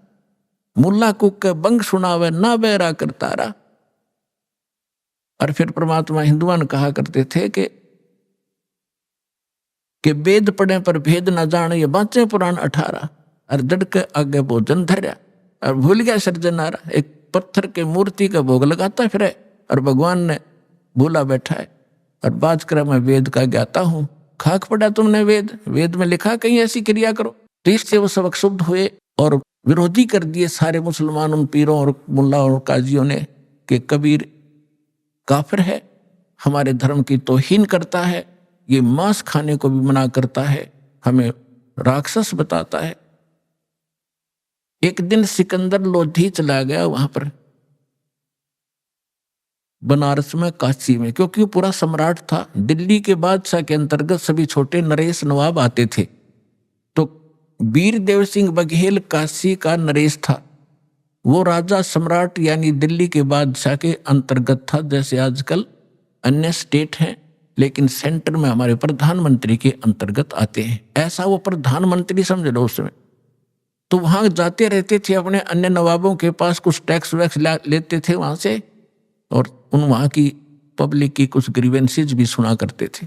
मुल्ला कुक के बंग सुनावे ना बेरा करतारा। और फिर परमात्मा हिंदुआन कहा करते थे कि वेद पढ़े पर भेद न जाने, ये बाँचे पुराण 18, और जड़ के आगे भोजन धर्या, और भूल गया सृजनारा। एक पत्थर के मूर्ति का भोग लगाता फिर, और भगवान ने भूला बैठा है, और बात कर मैं वेद का ज्ञाता हूं, खाक पड़ा तुमने वेद, वेद में लिखा कहीं ऐसी क्रिया करो। तो इससे वो सबक शुद्ध हुए और विरोधी कर दिए सारे मुसलमान उन पीरों और मुल्ला और काजियों ने कि कबीर काफिर है, हमारे धर्म की तौहीन करता है, ये मांस खाने को भी मना करता है, हमें राक्षस बताता है। एक दिन सिकंदर लोधी चला गया वहां पर बनारस में, काशी में, क्योंकि वो पूरा सम्राट था। दिल्ली के बादशाह के अंतर्गत सभी छोटे नरेश नवाब आते थे। तो वीर देव सिंह बघेल काशी का नरेश था। वो राजा सम्राट यानी दिल्ली के बादशाह के अंतर्गत था, जैसे आजकल अन्य स्टेट हैं, लेकिन सेंटर में हमारे प्रधानमंत्री के अंतर्गत आते हैं। ऐसा वो प्रधानमंत्री समझ लो उस समय। तो वहां जाते रहते थे, अपने अन्य नवाबों के पास कुछ टैक्स वैक्स लेते थे वहां से, और उन वहां की पब्लिक की कुछ ग्रीवेंसेज भी सुना करते थे।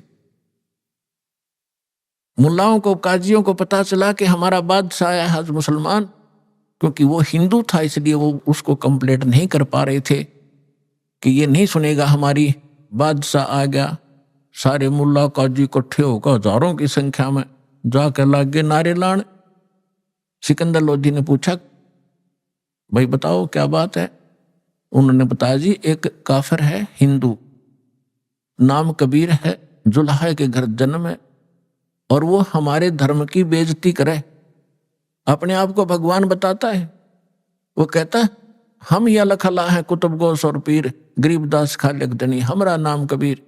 मुल्लाओं को, काजियों को पता चला कि हमारा बादशाह आया है मुसलमान, क्योंकि वो हिंदू था इसलिए वो उसको कंप्लेंट नहीं कर पा रहे थे कि ये नहीं सुनेगा हमारी, बादशाह आ गया। सारे मुल्ला काजी इकट्ठे होकर हजारों की संख्या में जाकर लागे नारे लान। सिकंदर लोधी ने पूछा, भाई बताओ क्या बात है? उन्होंने बताया, जी एक काफिर है हिंदू, नाम कबीर है, जुल्हा के घर जन्म है, और वो हमारे धर्म की बेइज्जती करे, अपने आप को भगवान बताता है। वो कहता है हम या लखला है कुतुब गोस और पीर, गरीबदास खालिक दनी, हमारा नाम कबीर,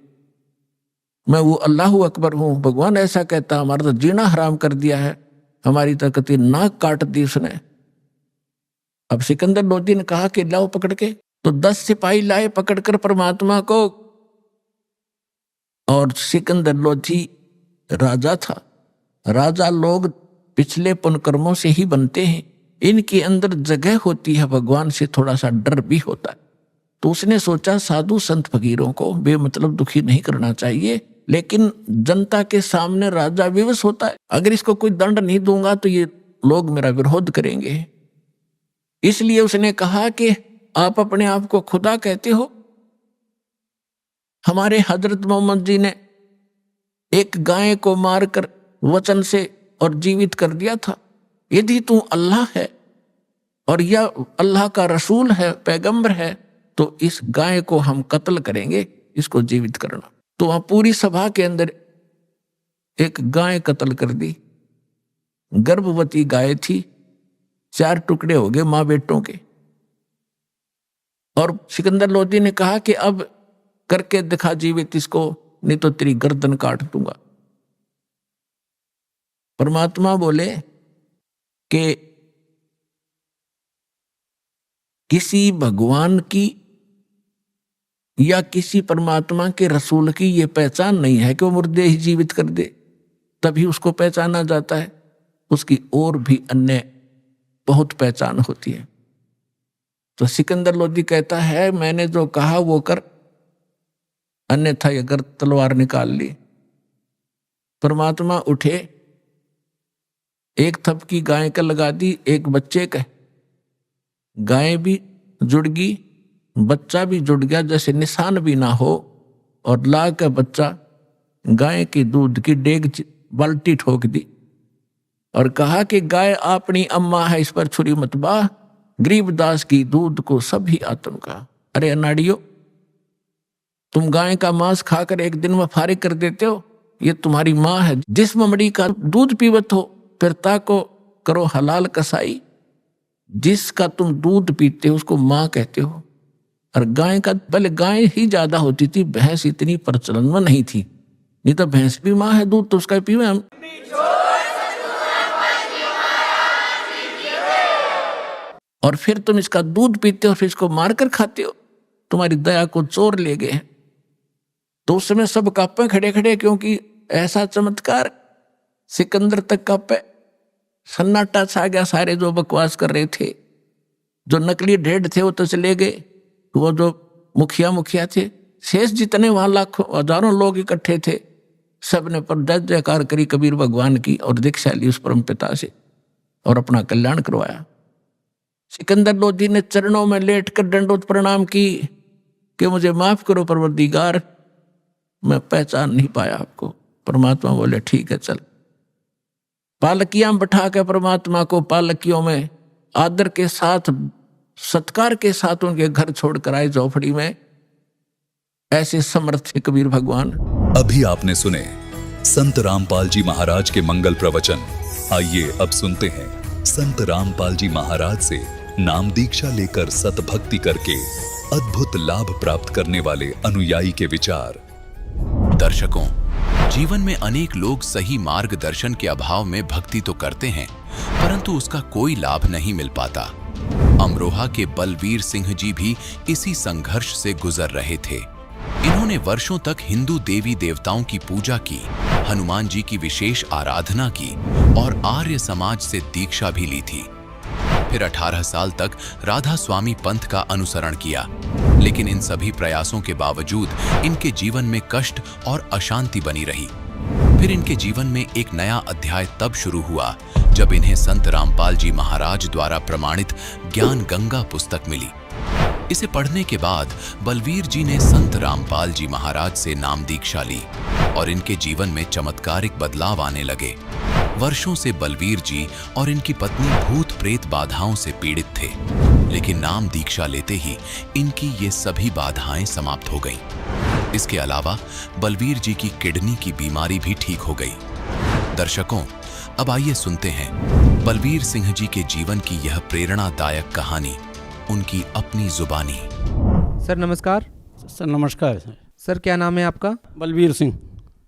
मैं वो अल्लाह अकबर हूँ। भगवान ऐसा कहता, हमारा तो जीना हराम कर दिया है, हमारी तकती नाक काट दी उसने। अब सिकंदर लोधी ने कहा कि लाओ पकड़ के, तो 10 सिपाही लाए पकड़कर परमात्मा को। और सिकंदर लोधी राजा था। राजा लोग पिछले पुण्यकर्मों से ही बनते हैं, इनके अंदर जगह होती है, भगवान से थोड़ा सा डर भी होता है। तो उसने सोचा साधु संत फकीरों को बेमतलब दुखी नहीं करना चाहिए, लेकिन जनता के सामने राजा विवश होता है, अगर इसको कोई दंड नहीं दूंगा तो ये लोग मेरा विरोध करेंगे। इसलिए उसने कहा कि आप अपने आप को खुदा कहते हो, हमारे हजरत मोहम्मद जी ने एक गाय को मारकर वचन से और जीवित कर दिया था। यदि तू अल्लाह है और यह अल्लाह का रसूल है, पैगंबर है, तो इस गाय को हम कत्ल करेंगे, इसको जीवित करना। तो वहां पूरी सभा के अंदर एक गाय कत्ल कर दी। गर्भवती गाय थी, 4 टुकड़े हो गए मां बेटों के। और सिकंदर लोधी ने कहा कि अब करके दिखा जीवित इसको, नहीं तो तेरी गर्दन काट दूंगा। परमात्मा बोले कि किसी भगवान की या किसी परमात्मा के रसूल की ये पहचान नहीं है कि वो मुर्दे ही जीवित कर दे, तभी उसको पहचाना जाता है। उसकी और भी अन्य बहुत पहचान होती है। तो सिकंदर लोदी कहता है, मैंने जो कहा वो कर, अन्यथा अगर तलवार निकाल ली। परमात्मा उठे, एक थपकी गाय का लगा दी, एक बच्चे का। गाय भी जुड़ गई, बच्चा भी जुड़ गया, जैसे निशान भी ना हो, और ला का बच्चा गाय की दूध की डेग बाल्टी ठोक दी और कहा कि गाय अपनी अम्मा है, इस पर छुरी मत बाह, गरीबदास की दूध को सभी आतन का। अरे अनाड़ियों, तुम गाय का मांस खाकर एक दिन में फारिग कर देते हो, ये तुम्हारी माँ है। जिस ममड़ी का दूध पीवत हो, पिता को करो हलाल कसाई। जिसका तुम दूध पीते हो उसको माँ कहते हो। और गाय का, पहले गाय ही ज्यादा होती थी, भैंस इतनी प्रचलन में नहीं थी, नहीं तो भैंस भी माँ है, दूध तो उसका पीवे हम। और फिर तुम इसका दूध पीते हो, फिर इसको मारकर खाते हो, तुम्हारी दया को चोर ले गए। तो उस समय सब कांपे खड़े खड़े, क्योंकि ऐसा चमत्कार। सिकंदर तक कांपे, सन्नाटा छा गया। सारे जो बकवास कर रहे थे, जो नकली ढेड थे वो तो चले गए, वो जो मुखिया थे, शेष जितने वहां लाखों हजारों लोग इकट्ठे थे, सबने पर जय जयकार करी कबीर भगवान की और दीक्षा ली उस परम पिता से और अपना कल्याण करवाया। सिकंदर लोधी ने चरणों में लेटकर दंडोत प्रणाम की कि मुझे माफ करो परवरदिगार, मैं पहचान नहीं पाया आपको। परमात्मा बोले ठीक है चल। पालकियां बैठा के परमात्मा को पालकियों में आदर के साथ, सत्कार के साथ उनके घर छोड़कर आए झोपड़ी में। ऐसे समर्थ थे कबीर भगवान। अभी आपने सुने संत रामपाल जी महाराज के मंगल प्रवचन। आइए अब सुनते हैं संत रामपाल जी महाराज से नाम दीक्षा लेकर सतभक्ति करके अद्भुत लाभ प्राप्त करने वाले अनुयायी के विचार। दर्शकों, जीवन में अनेक लोग सही मार्गदर्शन के अभाव में भक्ति तो करते हैं, परंतु उसका कोई लाभ नहीं मिल पाता। अमरोहा के बलवीर सिंह जी भी इसी संघर्ष से गुजर रहे थे। इन्होंने वर्षों तक हिंदू देवी देवताओं की पूजा की, हनुमान जी की विशेष आराधना की और आर्य समाज से दीक्षा भी ली थी। फिर 18 साल तक राधा स्वामी पंथ का अनुसरण किया, लेकिन इन सभी प्रयासों के बावजूद इनके जीवन में कष्ट और अशांति बनी रही। फिर इनके जीवन में एक नया अध्याय तब शुरू हुआ जब इन्हें संत रामपाल जी महाराज द्वारा प्रमाणित ज्ञान गंगा पुस्तक मिली। इसे पढ़ने के बाद बलवीर जी ने संत रामपाल जी महाराज से नाम दीक्षा ली और इनके जीवन में चमत्कारिक बदलाव आने लगे। वर्षों से बलवीर जी और इनकी पत्नी भूत प्रेत बाधाओं से पीड़ित थे, लेकिन नाम दीक्षा लेते ही इनकी ये सभी बाधाएं समाप्त हो गईं। इसके अलावा बलवीर जी की किडनी की बीमारी भी ठीक हो गई। दर्शकों, अब आइए सुनते हैं बलवीर सिंह जी के जीवन की यह प्रेरणादायक कहानी, उनकी अपनी जुबानी। सर नमस्कार। सर नमस्कार। सर क्या नाम है आपका? बलवीर सिंह।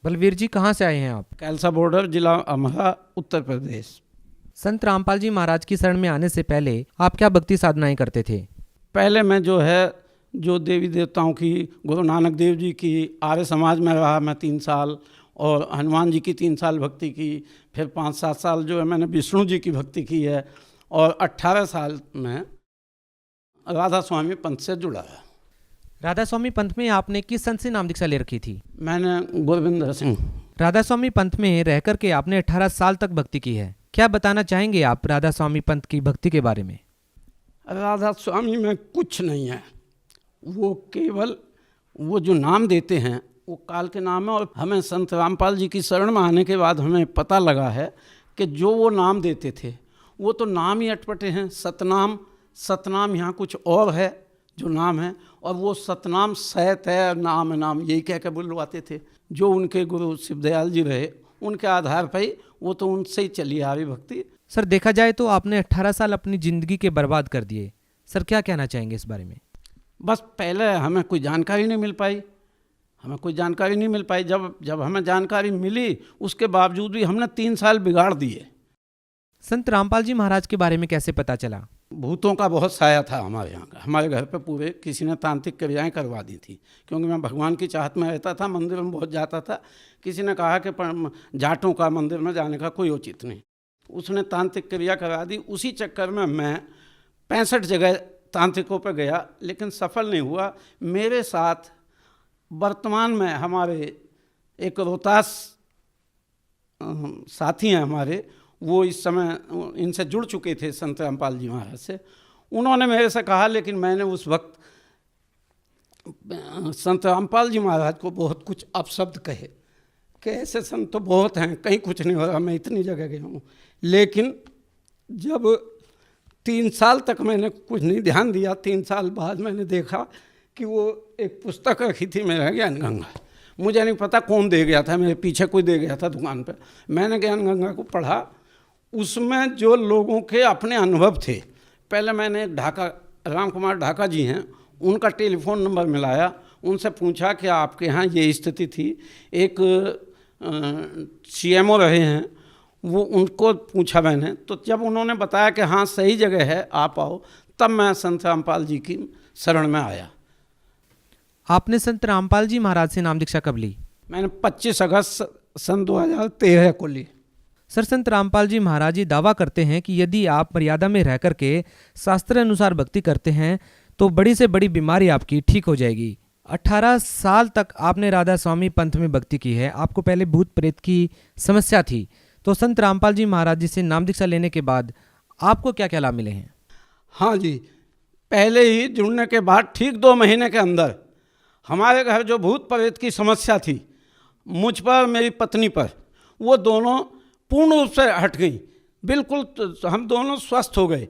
बलवीर जी कहाँ से आए हैं आप? कैलसा बॉर्डर, जिला अमरोहा, उत्तर प्रदेश। संत रामपाल जी महाराज की शरण में आने से पहले आप क्या भक्ति साधनाएं करते थे? पहले मैं जो देवी देवताओं की, गुरु नानक देव जी की, आर्य समाज में रहा मैं 3 साल, और हनुमान जी की 3 साल भक्ति की। फिर 5-7 साल जो है मैंने विष्णु जी की भक्ति की है, और 18 साल में राधा स्वामी पंथ से जुड़ा है। राधा स्वामी पंथ में आपने किस संत से नाम दीक्षा ले रखी थी? मैंने गोविंद सिंह। राधा स्वामी पंथ में रहकर के आपने 18 साल तक भक्ति की है। क्या बताना चाहेंगे आप राधा स्वामी पंथ की भक्ति के बारे में? राधा स्वामी में कुछ नहीं है, वो केवल वो जो नाम देते हैं वो काल के नाम है। और हमें संत रामपाल जी की शरण में आने के बाद हमें पता लगा है कि जो वो नाम देते थे वो तो नाम ही अटपटे हैं। सतनाम यहाँ कुछ और है जो नाम है, और वो सतनाम सैत है, नाम है, नाम यही कह के बुलवाते थे। जो उनके गुरु शिवदयाल जी रहे उनके आधार पर ही वो तो उनसे ही चली आ रही भक्ति। सर देखा जाए तो आपने 18 साल अपनी जिंदगी के बर्बाद कर दिए। सर क्या कहना चाहेंगे इस बारे में? बस पहले हमें कोई जानकारी नहीं मिल पाई, हमें कोई जानकारी नहीं मिल पाई। जब हमें जानकारी मिली उसके बावजूद भी हमने 3 साल बिगाड़ दिए। संत रामपाल जी महाराज के बारे में कैसे पता चला? भूतों का बहुत साया था हमारे यहाँ का। हमारे घर पे पूरे किसी ने तांत्रिक क्रियाएं करवा दी थी, क्योंकि मैं भगवान की चाहत में रहता था, मंदिर में बहुत जाता था। किसी ने कहा कि जाटों का मंदिर में जाने का कोई औचित्य नहीं, उसने तांत्रिक क्रिया करा दी। उसी चक्कर में मैं 65 जगह तांत्रिकों पर गया, लेकिन सफल नहीं हुआ। मेरे साथ वर्तमान में हमारे एक रोहतास साथी हैं हमारे, वो इस समय इनसे जुड़ चुके थे संत रामपाल जी महाराज से। उन्होंने मेरे से कहा, लेकिन मैंने उस वक्त संत रामपाल जी महाराज को बहुत कुछ अपशब्द कहे कि ऐसे संत तो बहुत हैं, कहीं कुछ नहीं हो रहा, मैं इतनी जगह गया हूँ। लेकिन जब 3 साल तक मैंने कुछ नहीं ध्यान दिया, 3 साल बाद मैंने देखा कि वो एक पुस्तक रखी थी मेरे ज्ञान गंगा। मुझे नहीं पता कौन दे गया था, मेरे पीछे कोई दे गया था दुकान पर। मैंने ज्ञान गंगा को पढ़ा। उसमें जो लोगों के अपने अनुभव थे, पहले मैंने ढाका, राम कुमार ढाका जी हैं, उनका टेलीफोन नंबर मिलाया, उनसे पूछा कि आपके यहाँ ये स्थिति थी। एक CMO रहे हैं, वो उनको पूछा मैंने, तो जब उन्होंने बताया कि हाँ सही जगह है, आप आओ, तब मैं संत रामपाल जी की शरण में आया। आपने संत रामपाल जी महाराज से नाम दीक्षा कब ली? मैंने 25 अगस्त सन 2013 को ली। सर, संत रामपाल जी महाराज जी दावा करते हैं कि यदि आप मर्यादा में रह करके शास्त्र अनुसार भक्ति करते हैं तो बड़ी से बड़ी बीमारी आपकी ठीक हो जाएगी। 18 साल तक आपने राधा स्वामी पंथ में भक्ति की है। आपको पहले भूत प्रेत की समस्या थी, तो संत रामपाल जी महाराज जी से नाम दीक्षा लेने के बाद आपको क्या क्या लाभ मिले हैं? हाँ जी, पहले ही जुड़ने के बाद ठीक 2 महीने के अंदर हमारे घर जो भूत प्रेत की समस्या थी, मुझ पर मेरी पत्नी पर, वो दोनों पूर्ण रूप से हट गई। बिल्कुल हम दोनों स्वस्थ हो गए।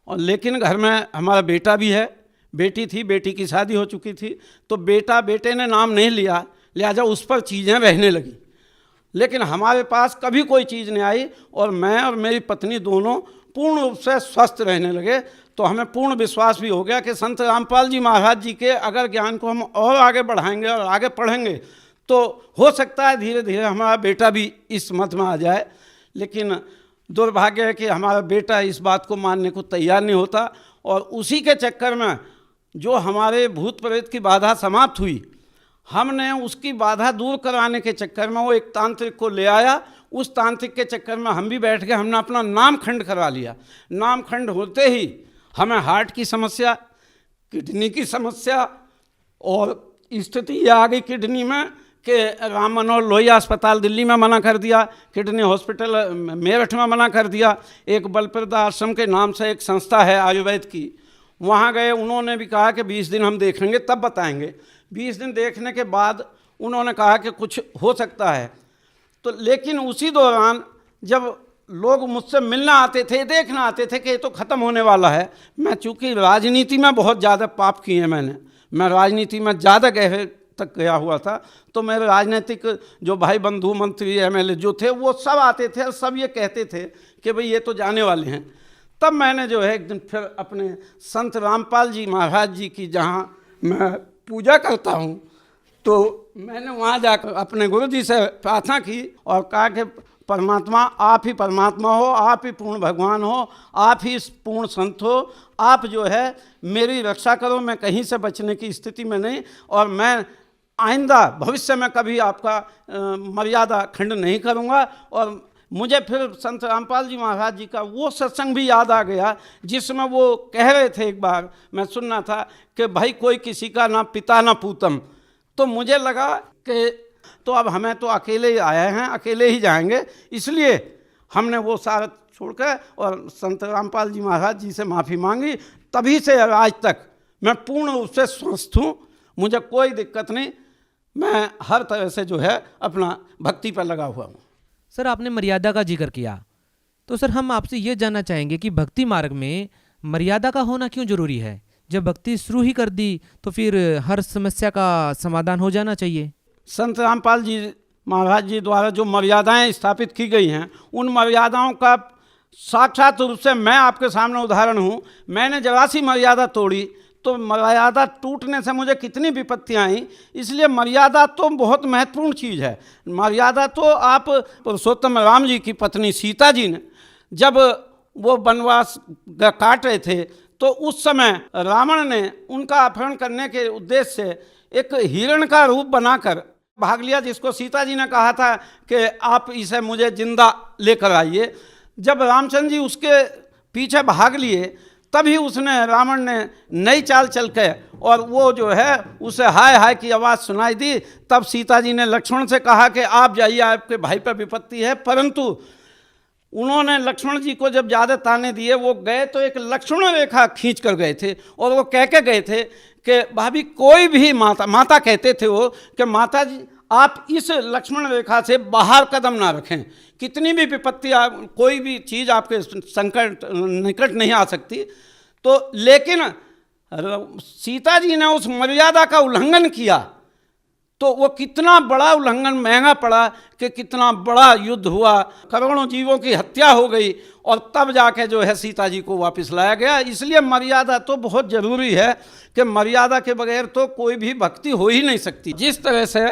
और लेकिन घर में हमारा बेटा भी है, बेटी थी, बेटी की शादी हो चुकी थी, तो बेटे ने नाम नहीं लिया, लिहाजा उस पर चीज़ें रहने लगी। लेकिन हमारे पास कभी कोई चीज़ नहीं आई और मैं और मेरी पत्नी दोनों पूर्ण रूप से स्वस्थ रहने लगे। तो हमें पूर्ण विश्वास भी हो गया कि संत रामपाल जी महाराज जी के अगर ज्ञान को हम और आगे बढ़ाएंगे और आगे पढ़ेंगे तो हो सकता है धीरे धीरे हमारा बेटा भी इस मत में आ जाए। लेकिन दुर्भाग्य है कि हमारा बेटा इस बात को मानने को तैयार नहीं होता। और उसी के चक्कर में जो हमारे भूत प्रेत की बाधा समाप्त हुई, हमने उसकी बाधा दूर कराने के चक्कर में वो एक तांत्रिक को ले आया। उस तांत्रिक के चक्कर में हम भी बैठ के हमने अपना नामखंड करवा लिया। नामखंड होते ही हमें हार्ट की समस्या, किडनी की समस्या और स्थिति ये आ गई किडनी में कि राम मनोहर लोहिया अस्पताल दिल्ली में मना कर दिया, किडनी हॉस्पिटल मेरठ में मना कर दिया। एक बलप्रदा आश्रम के नाम से एक संस्था है आयुर्वेद की, वहाँ गए, उन्होंने भी कहा कि 20 दिन हम देखेंगे तब बताएंगे। 20 दिन देखने के बाद उन्होंने कहा कि कुछ हो सकता है। तो लेकिन उसी दौरान जब लोग मुझसे मिलना आते थे, देखना आते थे कि ये तो ख़त्म होने वाला है। मैं चूँकि राजनीति में बहुत ज़्यादा पाप किए हैं, मैं राजनीति में ज़्यादा गहरे तक गया हुआ था, तो मेरे राजनीतिक जो भाई बंधु मंत्री MLA जो थे वो सब आते थे और सब ये कहते थे कि भाई ये तो जाने वाले हैं। तब मैंने जो है एक दिन फिर अपने संत रामपाल जी महाराज जी की जहाँ मैं पूजा करता हूँ, तो मैंने वहाँ जाकर अपने गुरु जी से प्रार्थना की और कहा कि परमात्मा आप ही परमात्मा हो, आप ही पूर्ण भगवान हो, आप ही पूर्ण संत हो, आप जो है मेरी रक्षा करो, मैं कहीं से बचने की स्थिति में नहीं, और मैं आइंदा भविष्य में कभी आपका मर्यादा खंड नहीं करूँगा। और मुझे फिर संत रामपाल जी महाराज जी का वो सत्संग भी याद आ गया जिसमें वो कह रहे थे, एक बार मैं सुनना था कि भाई कोई किसी का ना पिता ना पूतम। तो मुझे लगा कि तो अब हमें तो अकेले ही आए हैं, अकेले ही जाएंगे, इसलिए हमने वो सारा छोड़कर और संत रामपाल जी महाराज जी से माफ़ी मांगी। तभी से आज तक मैं पूर्ण रूप से स्वस्थ हूँ, मुझे कोई दिक्कत नहीं, मैं हर तरह से जो है अपना भक्ति पर लगा हुआ हूँ। सर, आपने मर्यादा का जिक्र किया, तो सर हम आपसे ये जानना चाहेंगे कि भक्ति मार्ग में मर्यादा का होना क्यों जरूरी है? जब भक्ति शुरू ही कर दी तो फिर हर समस्या का समाधान हो जाना चाहिए। संत रामपाल जी महाराज जी द्वारा जो मर्यादाएं स्थापित की गई हैं, उन मर्यादाओं का साक्षात रूप से मैं आपके सामने उदाहरण हूँ। मैंने जरा सी मर्यादा तोड़ी तो मर्यादा टूटने से मुझे कितनी विपत्तियाँ आई। इसलिए मर्यादा तो बहुत महत्वपूर्ण चीज़ है। मर्यादा तो आप पुरुषोत्तम राम जी की पत्नी सीता जी ने जब वो वनवास काट रहे थे तो उस समय रावण ने उनका अपहरण करने के उद्देश्य से एक हिरण का रूप बनाकर भाग लिया, जिसको सीता जी ने कहा था कि आप इसे मुझे जिंदा लेकर आइए। जब रामचंद्र जी उसके पीछे भाग लिए तभी उसने रावण ने नई चाल चल के और वो जो है उसे हाय हाय की आवाज़ सुनाई दी। तब सीता जी ने लक्ष्मण से कहा कि आप जाइए, आपके भाई पर विपत्ति है। परंतु उन्होंने लक्ष्मण जी को जब ज़्यादा ताने दिए, वो गए तो एक लक्ष्मण रेखा खींच कर गए थे और वो कह के गए थे कि भाभी कोई भी माता कहते थे वो कि माता जी आप इस लक्ष्मण रेखा से बाहर कदम ना रखें। कितनी भी विपत्ति कोई भी चीज़ आपके संकट निकट नहीं आ सकती। तो लेकिन सीता जी ने उस मर्यादा का उल्लंघन किया तो वो कितना बड़ा उल्लंघन महंगा पड़ा कि कितना बड़ा युद्ध हुआ, करोड़ों जीवों की हत्या हो गई और तब जाके जो है सीता जी को वापस लाया गया। इसलिए मर्यादा तो बहुत ज़रूरी है कि मर्यादा के बगैर तो कोई भी भक्ति हो ही नहीं सकती। जिस तरह से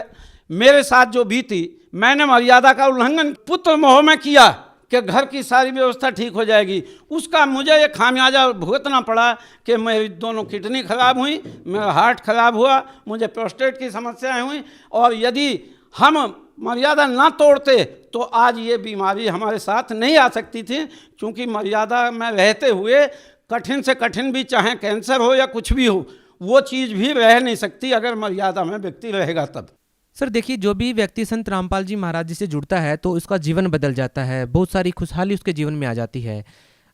मेरे साथ जो बीती, मैंने मर्यादा का उल्लंघन पुत्र मोह में किया कि घर की सारी व्यवस्था ठीक हो जाएगी, उसका मुझे ये खामियाजा भुगतना पड़ा कि मेरी दोनों किडनी खराब हुई, मेरा हार्ट खराब हुआ, मुझे प्रोस्टेट की समस्याएं हुई। और यदि हम मर्यादा ना तोड़ते तो आज ये बीमारी हमारे साथ नहीं आ सकती थी, क्योंकि मर्यादा में रहते हुए कठिन से कठिन भी, चाहे कैंसर हो या कुछ भी हो, वो चीज़ भी रह नहीं सकती अगर मर्यादा में व्यक्ति रहेगा तब। सर देखिए, जो भी व्यक्ति संत रामपाल जी महाराज जी से जुड़ता है तो उसका जीवन बदल जाता है, बहुत सारी खुशहाली उसके जीवन में आ जाती है।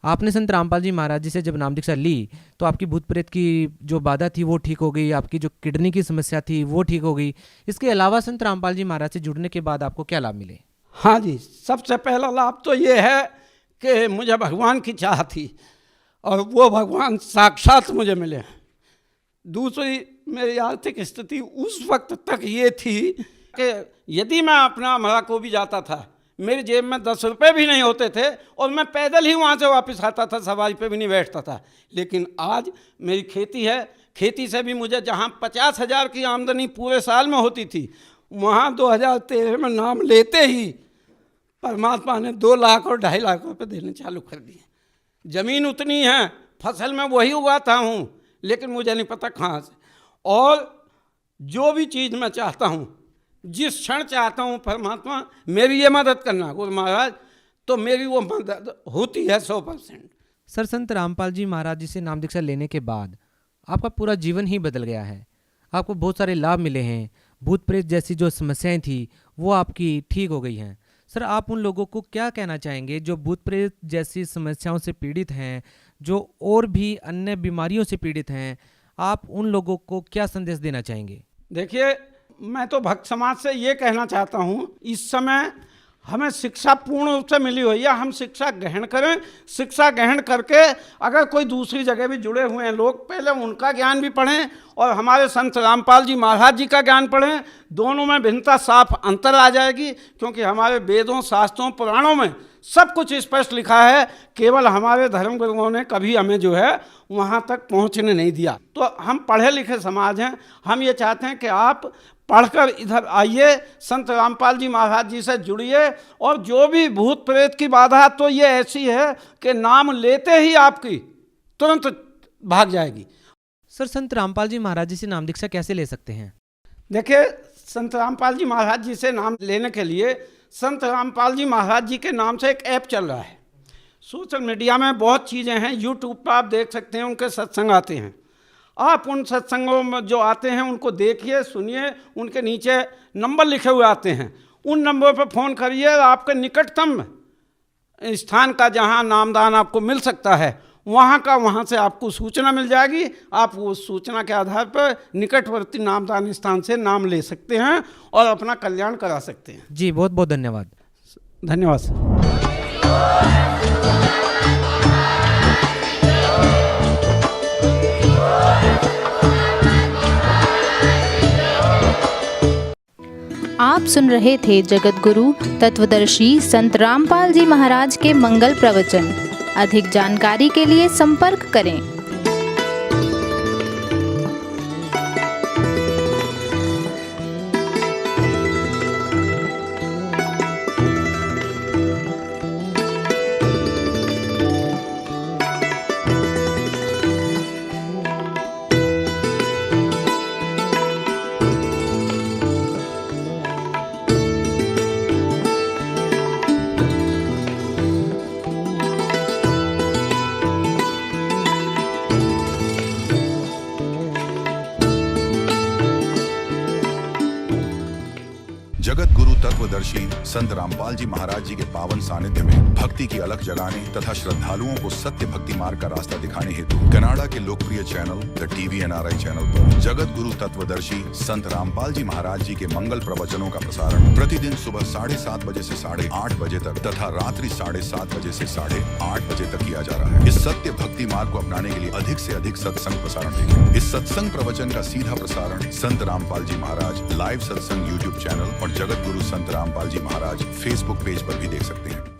आपने संत रामपाल जी महाराज जी से जब नाम दीक्षा ली तो आपकी भूत प्रेत की जो बाधा थी वो ठीक हो गई, आपकी जो किडनी की समस्या थी वो ठीक हो गई। इसके अलावा संत रामपाल जी महाराज से जुड़ने के बाद आपको क्या लाभ मिले? हाँ जी, सबसे पहला लाभ तो ये है कि मुझे भगवान की चाह थी और वो भगवान साक्षात मुझे मिले। दूसरी, मेरी आर्थिक स्थिति उस वक्त तक ये थी कि यदि मैं अपना अमरा को भी जाता था, मेरी जेब में 10 रुपये भी नहीं होते थे और मैं पैदल ही वहाँ से वापस आता था, सवारी पे भी नहीं बैठता था। लेकिन आज मेरी खेती है, खेती से भी मुझे जहाँ 50,000 की आमदनी पूरे साल में होती थी, वहाँ 2013 में नाम लेते ही परमात्मा ने 2 लाख और 2.5 लाख रुपये देने चालू कर दिए। ज़मीन उतनी है, फसल में वही उगाता हूँ, लेकिन मुझे नहीं पता कहाँ से। और जो भी चीज़ मैं चाहता हूँ, जिस क्षण चाहता हूँ, परमात्मा मेरी ये मदद करना गुरु महाराज, तो मेरी वो मदद होती है 100%। सर संत रामपाल जी महाराज जी से नाम दीक्षा लेने के बाद आपका पूरा जीवन ही बदल गया है, आपको बहुत सारे लाभ मिले हैं, भूत प्रेत जैसी जो समस्याएं थी वो आपकी ठीक हो गई हैं। सर आप उन लोगों को क्या कहना चाहेंगे जो भूत प्रेत जैसी समस्याओं से पीड़ित हैं, जो और भी अन्य बीमारियों से पीड़ित हैं, आप उन लोगों को क्या संदेश देना चाहेंगे? देखिए, मैं तो भक्त समाज से ये कहना चाहता हूँ, इस समय हमें शिक्षा पूर्ण रूप से मिली हुई है, हम शिक्षा ग्रहण करें। शिक्षा ग्रहण करके अगर कोई दूसरी जगह भी जुड़े हुए हैं लोग, पहले उनका ज्ञान भी पढ़ें और हमारे संत रामपाल जी महाराज जी का ज्ञान पढ़ें। दोनों में भिन्नता साफ अंतर आ जाएगी, क्योंकि हमारे वेदों, शास्त्रों, पुराणों में सब कुछ स्पष्ट लिखा है, केवल हमारे धर्म गुरुओं ने कभी हमें जो है वहाँ तक पहुँचने नहीं दिया। तो हम पढ़े लिखे समाज हैं, हम ये चाहते हैं कि आप पढ़कर इधर आइए, संत रामपाल जी महाराज जी से जुड़िए। और जो भी भूत प्रेत की बाधा तो ये ऐसी है कि नाम लेते ही आपकी तुरंत भाग जाएगी। सर संत रामपाल जी महाराज जी से नाम दीक्षा कैसे ले सकते हैं? देखिए, संत रामपाल जी महाराज जी से नाम लेने के लिए संत रामपाल जी महाराज जी के नाम से एक ऐप चल रहा है। सोशल मीडिया में बहुत चीज़ें हैं, यूट्यूब पर आप देख सकते हैं, उनके सत्संग आते हैं। आप उन सत्संगों में जो आते हैं उनको देखिए, सुनिए, उनके नीचे नंबर लिखे हुए आते हैं, उन नंबर पर फ़ोन करिए। आपके निकटतम स्थान का जहां नामदान आपको मिल सकता है वहां से आपको सूचना मिल जाएगी। आप वो सूचना के आधार पर निकटवर्ती नामदान स्थान से नाम ले सकते हैं और अपना कल्याण करा सकते हैं। जी बहुत बहुत धन्यवाद। धन्यवाद सर। आप सुन रहे थे जगत गुरु तत्वदर्शी संत रामपाल जी महाराज के मंगल प्रवचन। अधिक जानकारी के लिए संपर्क करें। जगत गुरु तत्वदर्शी संत रामपाल जी महाराज जी के पावन सानिध्य में भक्ति की अलख जगाने तथा श्रद्धालुओं को सत्य भक्ति मार्ग का रास्ता दिखाने हेतु कनाडा के लोकप्रिय channel the TV NRI channel पर जगत गुरु तत्वदर्शी संत रामपाल जी महाराज जी के मंगल प्रवचनों का प्रसारण प्रतिदिन सुबह 7:30 बजे से 8:30 बजे तक तथा रात्रि 7:30 बजे से 8:30 बजे तक किया जा रहा है। इस सत्य भक्ति मार्ग को अपनाने के लिए अधिक से अधिक सत्संग प्रसारण देखें। इस सत्संग प्रवचन का सीधा प्रसारण संत रामपाल जी महाराज लाइव सत्संग YouTube चैनल और जगत गुरु संत रामपाल जी महाराज Facebook पेज पर भी देख सकते हैं।